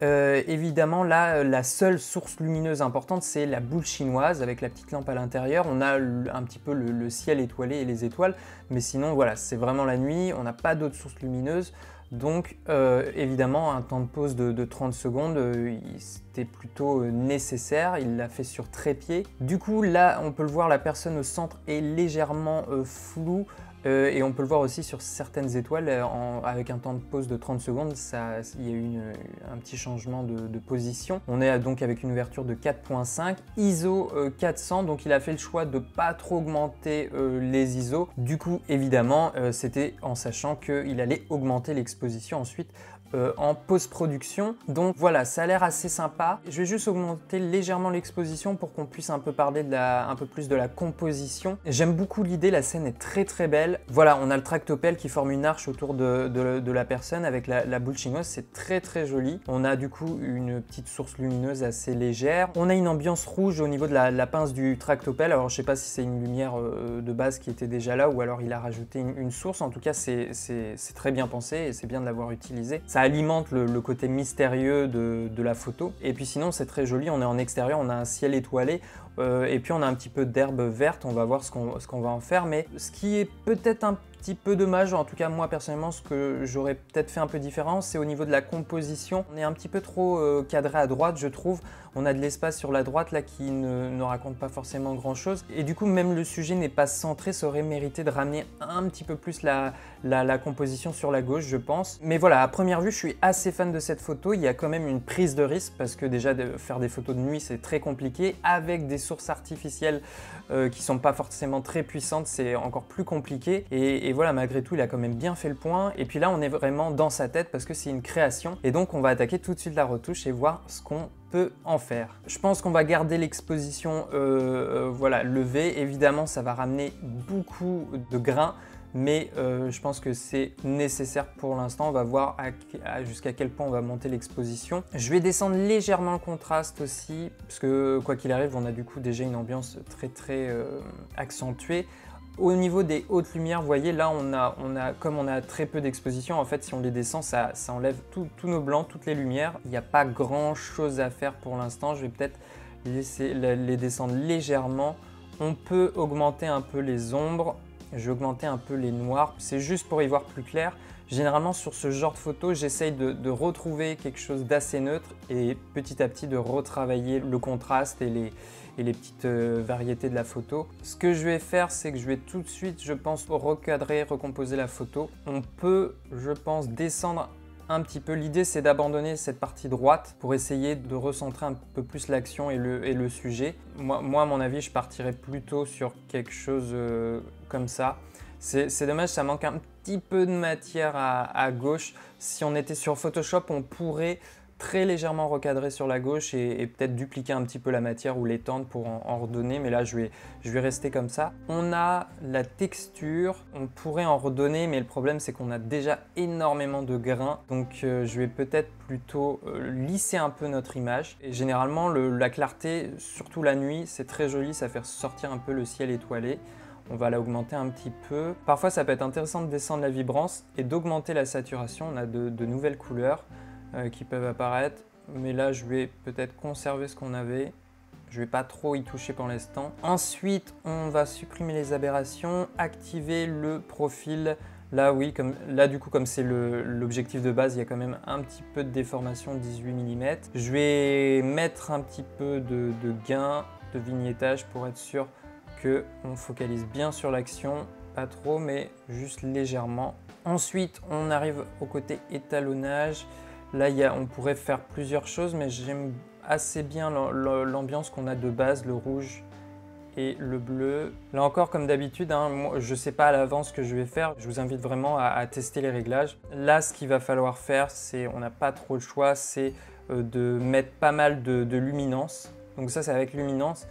Évidemment, là, la seule source lumineuse importante, c'est la boule chinoise avec la petite lampe à l'intérieur. On a un petit peu le ciel étoilé et les étoiles, mais sinon, voilà, c'est vraiment la nuit. On n'a pas d'autres sources lumineuses. Donc, évidemment, un temps de pause de 30 secondes, c'était plutôt nécessaire. Il l'a fait sur trépied. Du coup, là, on peut le voir, la personne au centre est légèrement floue. Et on peut le voir aussi sur certaines étoiles, avec un temps de pause de 30 secondes, il y a eu un petit changement de position. On est donc avec une ouverture de 4.5, ISO 400, donc il a fait le choix de pas trop augmenter les ISO. Du coup, évidemment, c'était en sachant qu'il allait augmenter l'exposition ensuite en post-production. Donc voilà, ça a l'air assez sympa. Je vais juste augmenter légèrement l'exposition pour qu'on puisse un peu parler un peu plus de la composition. J'aime beaucoup l'idée, la scène est très très belle. Voilà, on a le tractopelle qui forme une arche autour de la personne avec la boule chinoise, c'est très très joli. On a du coup une petite source lumineuse assez légère. On a une ambiance rouge au niveau de la pince du tractopelle. Alors je sais pas si c'est une lumière de base qui était déjà là ou alors il a rajouté une source. En tout cas, c'est très bien pensé et c'est bien de l'avoir utilisé. Ça alimente le côté mystérieux de la photo. Et puis sinon, c'est très joli. On est en extérieur, on a un ciel étoilé. Et puis on a un petit peu d'herbe verte, on va voir ce qu'on va en faire. Mais ce qui est peut-être un petit peu dommage, en tout cas moi personnellement, ce que j'aurais peut-être fait un peu différent, c'est au niveau de la composition. On est un petit peu trop cadré à droite, je trouve. On a de l'espace sur la droite là qui ne raconte pas forcément grand chose. Et du coup, même le sujet n'est pas centré, ça aurait mérité de ramener un petit peu plus la composition sur la gauche, je pense. Mais voilà, à première vue, je suis assez fan de cette photo. Il y a quand même une prise de risque parce que déjà, faire des photos de nuit, c'est très compliqué. Avec des sources artificielles qui sont pas forcément très puissantes, c'est encore plus compliqué. Et voilà, malgré tout, il a quand même bien fait le point. Et puis là, on est vraiment dans sa tête parce que c'est une création. Et donc, on va attaquer tout de suite la retouche et voir ce qu'on peut en faire. Je pense qu'on va garder l'exposition voilà, levée. Évidemment, ça va ramener beaucoup de grains. Mais je pense que c'est nécessaire pour l'instant. On va voir jusqu'à quel point on va monter l'exposition. Je vais descendre légèrement le contraste aussi, parce que quoi qu'il arrive, on a du coup déjà une ambiance très très accentuée. Au niveau des hautes lumières, vous voyez, là, comme on a très peu d'exposition, en fait, si on les descend, ça enlève tous nos blancs, toutes les lumières. Il n'y a pas grand-chose à faire pour l'instant. Je vais peut-être laisser les descendre légèrement. On peut augmenter un peu les ombres. Je vais augmenter un peu les noirs. C'est juste pour y voir plus clair. Généralement, sur ce genre de photo, j'essaye de retrouver quelque chose d'assez neutre et petit à petit de retravailler le contraste et les petites variétés de la photo. Ce que je vais faire, c'est que je vais tout de suite, je pense, recadrer, recomposer la photo. On peut, je pense, descendre un petit peu. L'idée, c'est d'abandonner cette partie droite pour essayer de recentrer un peu plus l'action et le sujet. Moi, à mon avis, je partirais plutôt sur quelque chose comme ça. C'est dommage, ça manque un petit peu de matière à gauche. Si on était sur Photoshop, on pourrait très légèrement recadrer sur la gauche et peut-être dupliquer un petit peu la matière ou l'étendre pour en redonner, mais là je vais rester comme ça. On a la texture, on pourrait en redonner, mais le problème c'est qu'on a déjà énormément de grains, donc je vais peut-être plutôt lisser un peu notre image. Et généralement la clarté, surtout la nuit, c'est très joli, ça fait sortir un peu le ciel étoilé. On va l'augmenter un petit peu. Parfois ça peut être intéressant de descendre la vibrance et d'augmenter la saturation. On a de nouvelles couleurs qui peuvent apparaître, mais là je vais peut-être conserver ce qu'on avait. Je vais pas trop y toucher pour l'instant. Ensuite, on va supprimer les aberrations, activer le profil. Là oui, là du coup comme c'est l'objectif de base, il y a quand même un petit peu de déformation 18 mm. Je vais mettre un petit peu de gain, de vignettage pour être sûr qu'on focalise bien sur l'action, pas trop mais juste légèrement. Ensuite, on arrive au côté étalonnage. Là, on pourrait faire plusieurs choses, mais j'aime assez bien l'ambiance qu'on a de base, le rouge et le bleu. Là encore, comme d'habitude, moi, je ne sais pas à l'avance ce que je vais faire. Je vous invite vraiment à tester les réglages. Là, ce qu'il va falloir faire, on n'a pas trop le choix, c'est de mettre pas mal de luminance. Donc ça, c'est avec luminance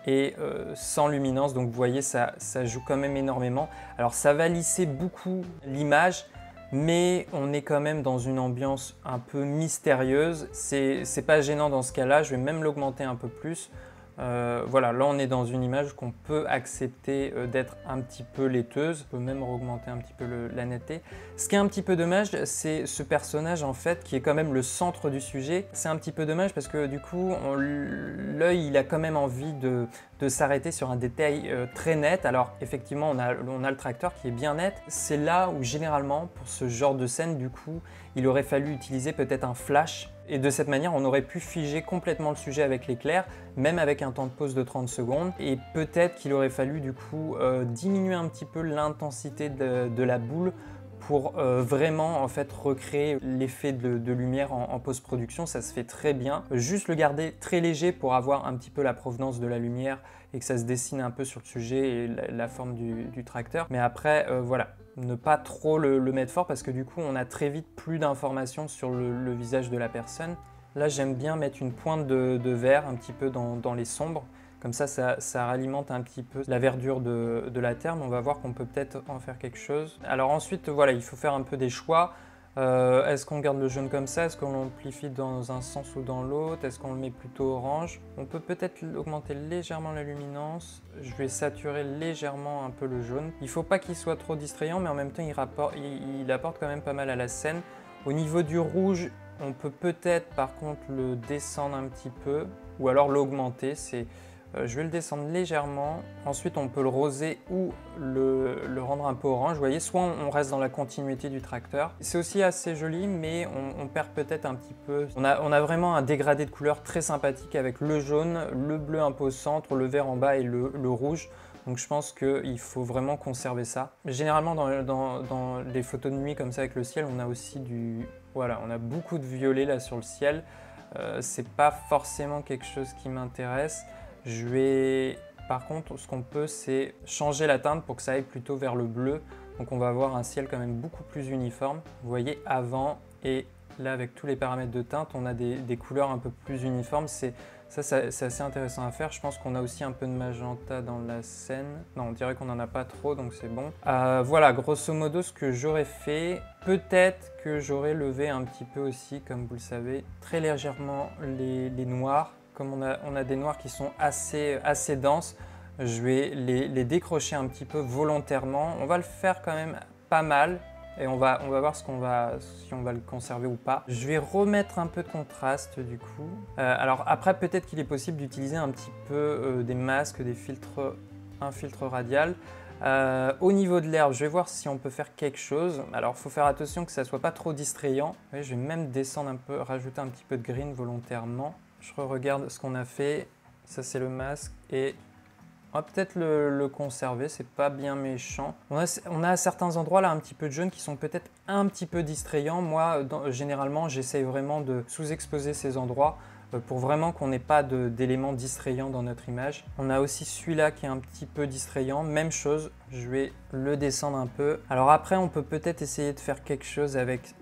et sans luminance. Donc vous voyez, ça joue quand même énormément. Alors ça va lisser beaucoup l'image, mais on est quand même dans une ambiance un peu mystérieuse. C'est pas gênant dans ce cas-là, je vais même l'augmenter un peu plus. Voilà, là on est dans une image qu'on peut accepter d'être un petit peu laiteuse. On peut même augmenter un petit peu la netteté. Ce qui est un petit peu dommage, c'est ce personnage en fait qui est quand même le centre du sujet. C'est un petit peu dommage parce que du coup l'œil il a quand même envie de s'arrêter sur un détail très net. Alors effectivement on a le tracteur qui est bien net. C'est là où généralement pour ce genre de scène du coup il aurait fallu utiliser peut-être un flash Et de cette manière, on aurait pu figer complètement le sujet avec l'éclair, même avec un temps de pause de 30 secondes. Et peut-être qu'il aurait fallu du coup diminuer un petit peu l'intensité de la boule pour vraiment en fait recréer l'effet de lumière en post-production. Ça se fait très bien. Juste le garder très léger pour avoir un petit peu la provenance de la lumière et que ça se dessine un peu sur le sujet et la forme du tracteur. Mais après, voilà, ne pas trop le mettre fort parce que du coup, on a très vite plus d'informations sur le visage de la personne. Là, j'aime bien mettre une pointe de vert un petit peu dans les sombres. Comme ça alimente un petit peu la verdure de la terre, mais on va voir qu'on peut peut-être en faire quelque chose. Alors ensuite, voilà, il faut faire un peu des choix. Est-ce qu'on garde le jaune comme ça? Est-ce qu'on l'amplifie dans un sens ou dans l'autre? Est-ce qu'on le met plutôt orange? On peut peut-être augmenter légèrement la luminance. Je vais saturer légèrement un peu le jaune. Il ne faut pas qu'il soit trop distrayant, mais en même temps, il apporte quand même pas mal à la scène. Au niveau du rouge, on peut peut-être par contre le descendre un petit peu, ou alors l'augmenter. Je vais le descendre légèrement, ensuite on peut le roser ou le rendre un peu orange. Vous voyez, soit on reste dans la continuité du tracteur. C'est aussi assez joli, mais on perd peut-être un petit peu. On a vraiment un dégradé de couleurs très sympathique avec le jaune, le bleu un peu au centre, le vert en bas et le rouge. Donc je pense qu'il faut vraiment conserver ça. Généralement dans les photos de nuit comme ça avec le ciel, on a aussi voilà, on a beaucoup de violet là sur le ciel. C'est pas forcément quelque chose qui m'intéresse. Par contre, ce qu'on peut, c'est changer la teinte pour que ça aille plutôt vers le bleu. Donc on va avoir un ciel quand même beaucoup plus uniforme. Vous voyez, avant et là, avec tous les paramètres de teinte, on a des couleurs un peu plus uniformes. C'est assez intéressant à faire. Je pense qu'on a aussi un peu de magenta dans la scène. Non, on dirait qu'on n'en a pas trop, donc c'est bon. Voilà, grosso modo, ce que j'aurais fait. Peut-être que j'aurais levé un petit peu aussi, comme vous le savez, très légèrement les noirs. Comme on a des noirs qui sont assez denses, je vais les décrocher un petit peu volontairement. On va le faire quand même pas mal et on va voir si on va le conserver ou pas. Je vais remettre un peu de contraste du coup. Alors après, peut-être qu'il est possible d'utiliser un petit peu des masques, un filtre radial. Au niveau de l'herbe, je vais voir si on peut faire quelque chose. Alors il faut faire attention que ça ne soit pas trop distrayant. Je vais même descendre un peu, rajouter un petit peu de green volontairement. Je regarde ce qu'on a fait, ça c'est le masque et on va peut-être le conserver, c'est pas bien méchant. On a à certains endroits là un petit peu de jaune qui sont peut-être un petit peu distrayants. Moi, généralement, j'essaye vraiment de sous-exposer ces endroits pour vraiment qu'on n'ait pas d'éléments distrayants dans notre image. On a aussi celui-là qui est un petit peu distrayant, même chose, je vais le descendre un peu. Alors après, on peut peut-être essayer de faire quelque chose avec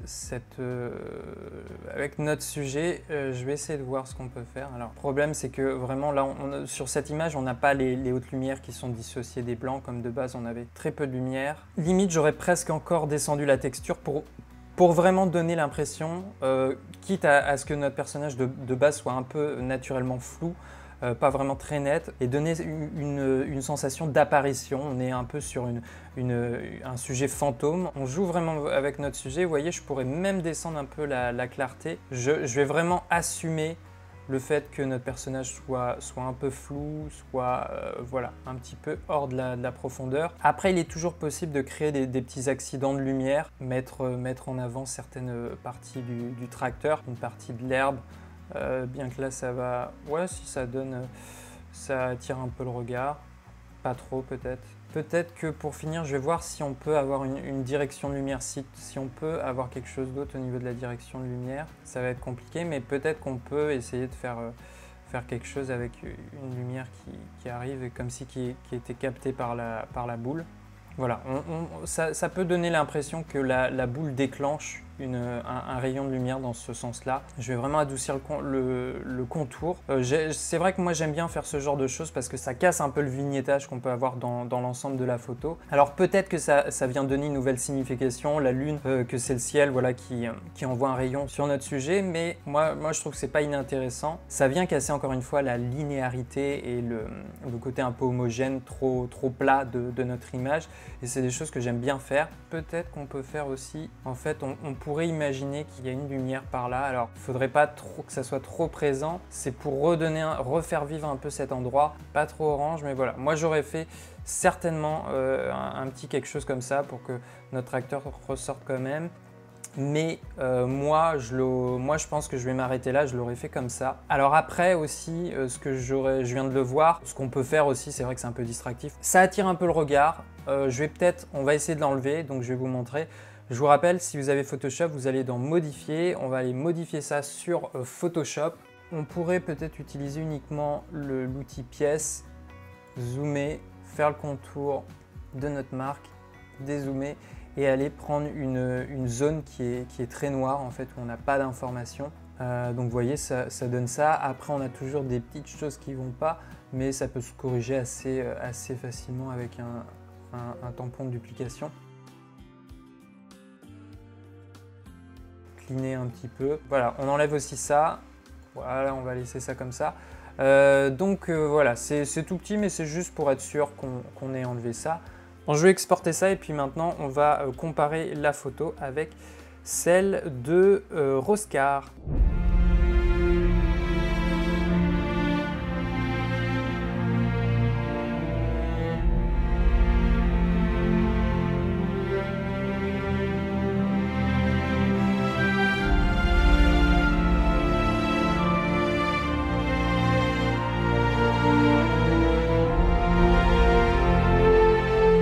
notre sujet. Je vais essayer de voir ce qu'on peut faire. Alors, le problème, c'est que vraiment là, sur cette image, on n'a pas les hautes lumières qui sont dissociées des blancs, comme de base, on avait très peu de lumière. Limite, j'aurais presque encore descendu la texture pour vraiment donner l'impression, quitte à ce que notre personnage de base soit un peu naturellement flou, pas vraiment très net, et donner une sensation d'apparition. On est un peu sur un sujet fantôme. On joue vraiment avec notre sujet. Vous voyez, je pourrais même descendre un peu la clarté. Je vais vraiment assumer le fait que notre personnage soit un peu flou, soit voilà, un petit peu hors de la profondeur. Après, il est toujours possible de créer des petits accidents de lumière, mettre en avant certaines parties du tracteur, une partie de l'herbe, bien que là ça va... Ouais, si ça donne... ça attire un peu le regard, pas trop peut-être. Peut-être que pour finir, je vais voir si on peut avoir une direction de lumière, si on peut avoir quelque chose d'autre au niveau de la direction de lumière. Ça va être compliqué, mais peut-être qu'on peut essayer de faire quelque chose avec une lumière qui arrive, comme si qui était captée par la boule. Voilà, ça peut donner l'impression que la boule déclenche un rayon de lumière dans ce sens-là. Je vais vraiment adoucir le contour. C'est vrai que moi j'aime bien faire ce genre de choses parce que ça casse un peu le vignettage qu'on peut avoir dans l'ensemble de la photo. Alors peut-être que ça vient donner une nouvelle signification, la lune, que c'est le ciel, voilà, qui envoie un rayon sur notre sujet, mais moi je trouve que c'est pas inintéressant. Ça vient casser encore une fois la linéarité et le côté un peu homogène, trop plat de notre image, et c'est des choses que j'aime bien faire. Peut-être qu'on peut faire aussi, en fait, on pourrait imaginer qu'il y a une lumière par là. Alors, il ne faudrait pas que ça soit trop présent. C'est pour refaire vivre un peu cet endroit. Pas trop orange, mais voilà. Moi, j'aurais fait certainement un petit quelque chose comme ça pour que notre acteur ressorte quand même. Mais moi, je pense que je vais m'arrêter là, je l'aurais fait comme ça. Alors après aussi, je viens de le voir, ce qu'on peut faire aussi, c'est vrai que c'est un peu distractif. Ça attire un peu le regard. On va essayer de l'enlever, donc je vais vous montrer. Je vous rappelle, si vous avez Photoshop, vous allez dans Modifier. On va aller modifier ça sur Photoshop. On pourrait peut-être utiliser uniquement l'outil pièce, zoomer, faire le contour de notre marque, dézoomer et aller prendre une zone qui est très noire en fait, où on n'a pas d'informations. Donc vous voyez, ça donne ça. Après, on a toujours des petites choses qui ne vont pas, mais ça peut se corriger assez facilement avec un tampon de duplication. Cleaner un petit peu. Voilà, on enlève aussi ça. Voilà, on va laisser ça comme ça. Voilà, c'est tout petit, mais c'est juste pour être sûr qu'on ait enlevé ça. Bon, je vais exporter ça et puis maintenant, on va comparer la photo avec celle de Roscar.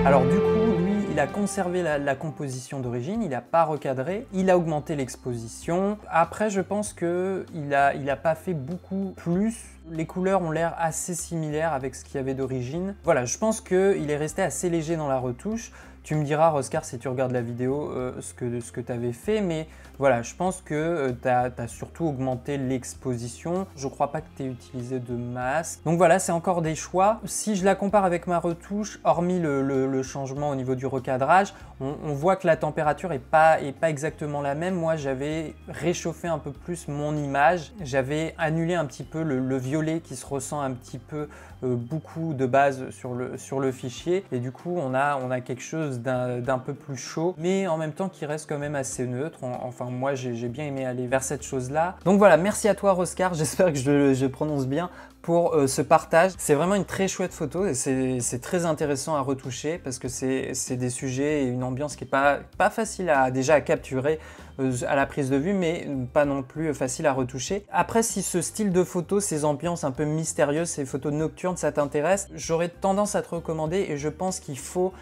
Alors du coup, lui, il a conservé la composition d'origine, il n'a pas recadré, il a augmenté l'exposition. Après, je pense qu'il n'a pas fait beaucoup plus. Les couleurs ont l'air assez similaires avec ce qu'il y avait d'origine. Voilà, je pense qu'il est resté assez léger dans la retouche. Tu me diras, Roscar, si tu regardes la vidéo, ce que tu avais fait, mais voilà, je pense que tu as surtout augmenté l'exposition. Je ne crois pas que tu aies utilisé de masque. Donc voilà, c'est encore des choix. Si je la compare avec ma retouche, hormis le changement au niveau du recadrage, on voit que la température n'est pas exactement la même. Moi, j'avais réchauffé un peu plus mon image. J'avais annulé un petit peu le violet qui se ressent un petit peu beaucoup de base sur le fichier. Et du coup, on a quelque chose d'un peu plus chaud, mais en même temps qui reste quand même assez neutre. Enfin, moi, j'ai bien aimé aller vers cette chose-là. Donc voilà, merci à toi, Roscar. J'espère que je prononce bien pour ce partage. C'est vraiment une très chouette photo et c'est très intéressant à retoucher parce que c'est des sujets et une ambiance qui n'est pas facile à capturer à la prise de vue, mais pas non plus facile à retoucher. Après, si ce style de photo, ces ambiances un peu mystérieuses, ces photos nocturnes, ça t'intéresse, j'aurais tendance à te recommander et je pense qu'il faut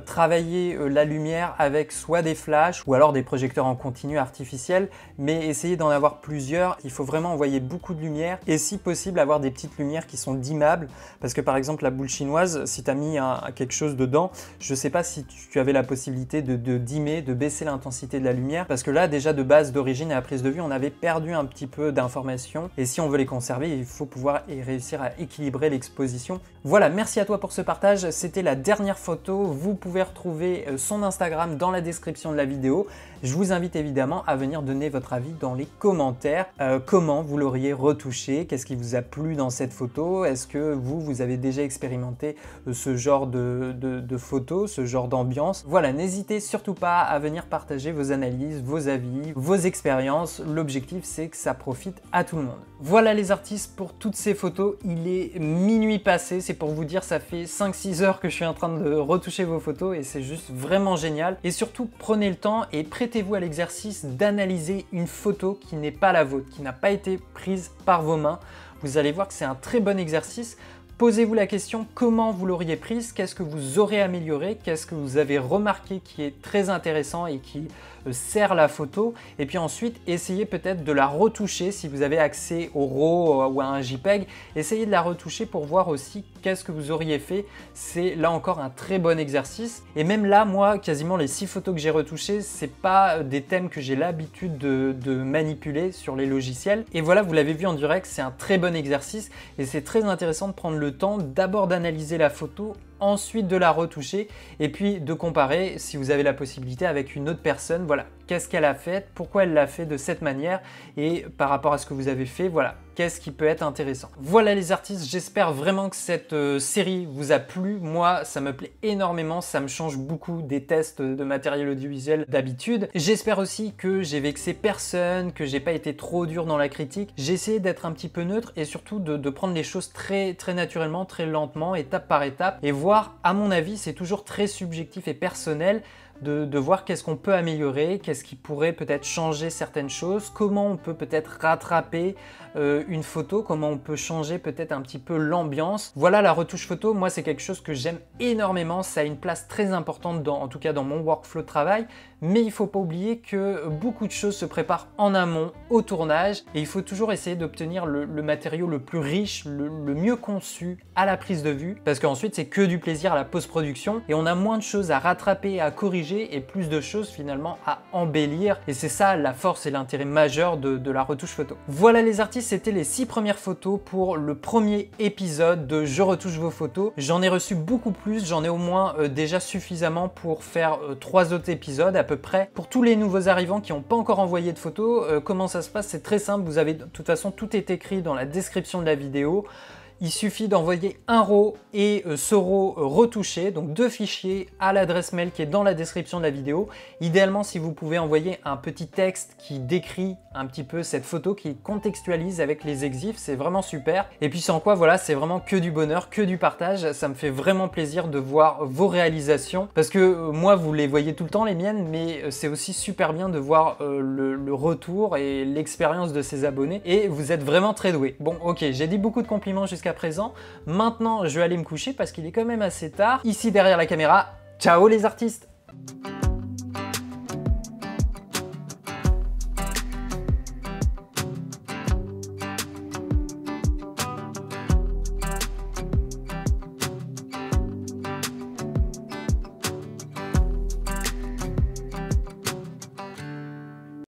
travailler la lumière avec soit des flashs ou alors des projecteurs en continu artificiel, mais essayer d'en avoir plusieurs. Il faut vraiment envoyer beaucoup de lumière et si possible avoir des petites lumières qui sont dimmables parce que par exemple la boule chinoise, si tu as mis quelque chose dedans, je ne sais pas si tu avais la possibilité de dimmer, de baisser l'intensité de la lumière parce que là déjà de base d'origine à la prise de vue on avait perdu un petit peu d'informations et si on veut les conserver il faut pouvoir réussir à équilibrer l'exposition. Voilà, merci à toi pour ce partage, c'était la dernière photo. Vous pouvez retrouver son Instagram dans la description de la vidéo. Je vous invite évidemment à venir donner votre avis dans les commentaires. Comment vous l'auriez retouché? Qu'est-ce qui vous a plu dans cette photo? Est-ce que vous avez déjà expérimenté ce genre de photos, ce genre d'ambiance? Voilà, n'hésitez surtout pas à venir partager vos analyses, vos avis, vos expériences. L'objectif, c'est que ça profite à tout le monde. Voilà les artistes pour toutes ces photos. Il est minuit passé, c'est pour vous dire, ça fait 5-6 heures que je suis en train de retoucher vos photos et c'est juste vraiment génial. Et surtout, prenez le temps et prêtez-vous à l'exercice d'analyser une photo qui n'est pas la vôtre, qui n'a pas été prise par vos mains. Vous allez voir que c'est un très bon exercice. Posez-vous la question comment vous l'auriez prise, qu'est-ce que vous aurez amélioré, qu'est-ce que vous avez remarqué qui est très intéressant et qui sert la photo. Et puis ensuite, essayez peut-être de la retoucher si vous avez accès au RAW ou à un JPEG. Essayez de la retoucher pour voir aussi qu'est-ce que vous auriez fait. C'est là encore un très bon exercice. Et même là, moi, quasiment les 6 photos que j'ai retouchées, c'est pas des thèmes que j'ai l'habitude de manipuler sur les logiciels. Et voilà, vous l'avez vu en direct, c'est un très bon exercice et c'est très intéressant de prendre le temps d'abord d'analyser la photo, ensuite de la retoucher et puis de comparer si vous avez la possibilité avec une autre personne. Voilà, qu'est-ce qu'elle a fait, pourquoi elle l'a fait de cette manière et par rapport à ce que vous avez fait, voilà, qu'est-ce qui peut être intéressant. Voilà les artistes, j'espère vraiment que cette série vous a plu. Moi, ça me plaît énormément, ça me change beaucoup des tests de matériel audiovisuel d'habitude. J'espère aussi que j'ai vexé personne, que j'ai pas été trop dur dans la critique. J'ai essayé d'être un petit peu neutre et surtout de prendre les choses très naturellement, très lentement, étape par étape et voir, à mon avis, c'est toujours très subjectif et personnel. de voir qu'est-ce qu'on peut améliorer, qu'est-ce qui pourrait peut-être changer certaines choses, comment on peut peut-être rattraper une photo, comment on peut changer peut-être un petit peu l'ambiance. Voilà, la retouche photo, moi c'est quelque chose que j'aime énormément, ça a une place très importante en tout cas dans mon workflow de travail, mais il ne faut pas oublier que beaucoup de choses se préparent en amont au tournage et il faut toujours essayer d'obtenir le matériau le plus riche, le mieux conçu à la prise de vue, parce qu'ensuite c'est que du plaisir à la post-production et on a moins de choses à rattraper, à corriger et plus de choses finalement à embellir, et c'est ça la force et l'intérêt majeur de la retouche photo. Voilà les artistes, c'était les 6 premières photos pour le premier épisode de Je retouche vos photos. J'en ai reçu beaucoup plus, j'en ai au moins déjà suffisamment pour faire 3 autres épisodes à peu près. Pour tous les nouveaux arrivants qui n'ont pas encore envoyé de photos, comment ça se passe? C'est très simple, vous avez de toute façon tout est écrit dans la description de la vidéo. Il suffit d'envoyer un RAW et ce RAW retouché, donc 2 fichiers à l'adresse mail qui est dans la description de la vidéo. Idéalement, si vous pouvez envoyer un petit texte qui décrit un petit peu cette photo, qui contextualise avec les exifs, c'est vraiment super. Et puis sans quoi, voilà, c'est vraiment que du bonheur, que du partage. Ça me fait vraiment plaisir de voir vos réalisations, parce que moi, vous les voyez tout le temps, les miennes, mais c'est aussi super bien de voir le retour et l'expérience de ces abonnés. Et vous êtes vraiment très doués. Bon, ok, j'ai dit beaucoup de compliments jusqu'à présent. Maintenant, je vais aller me coucher parce qu'il est quand même assez tard. Ici derrière la caméra, ciao les artistes!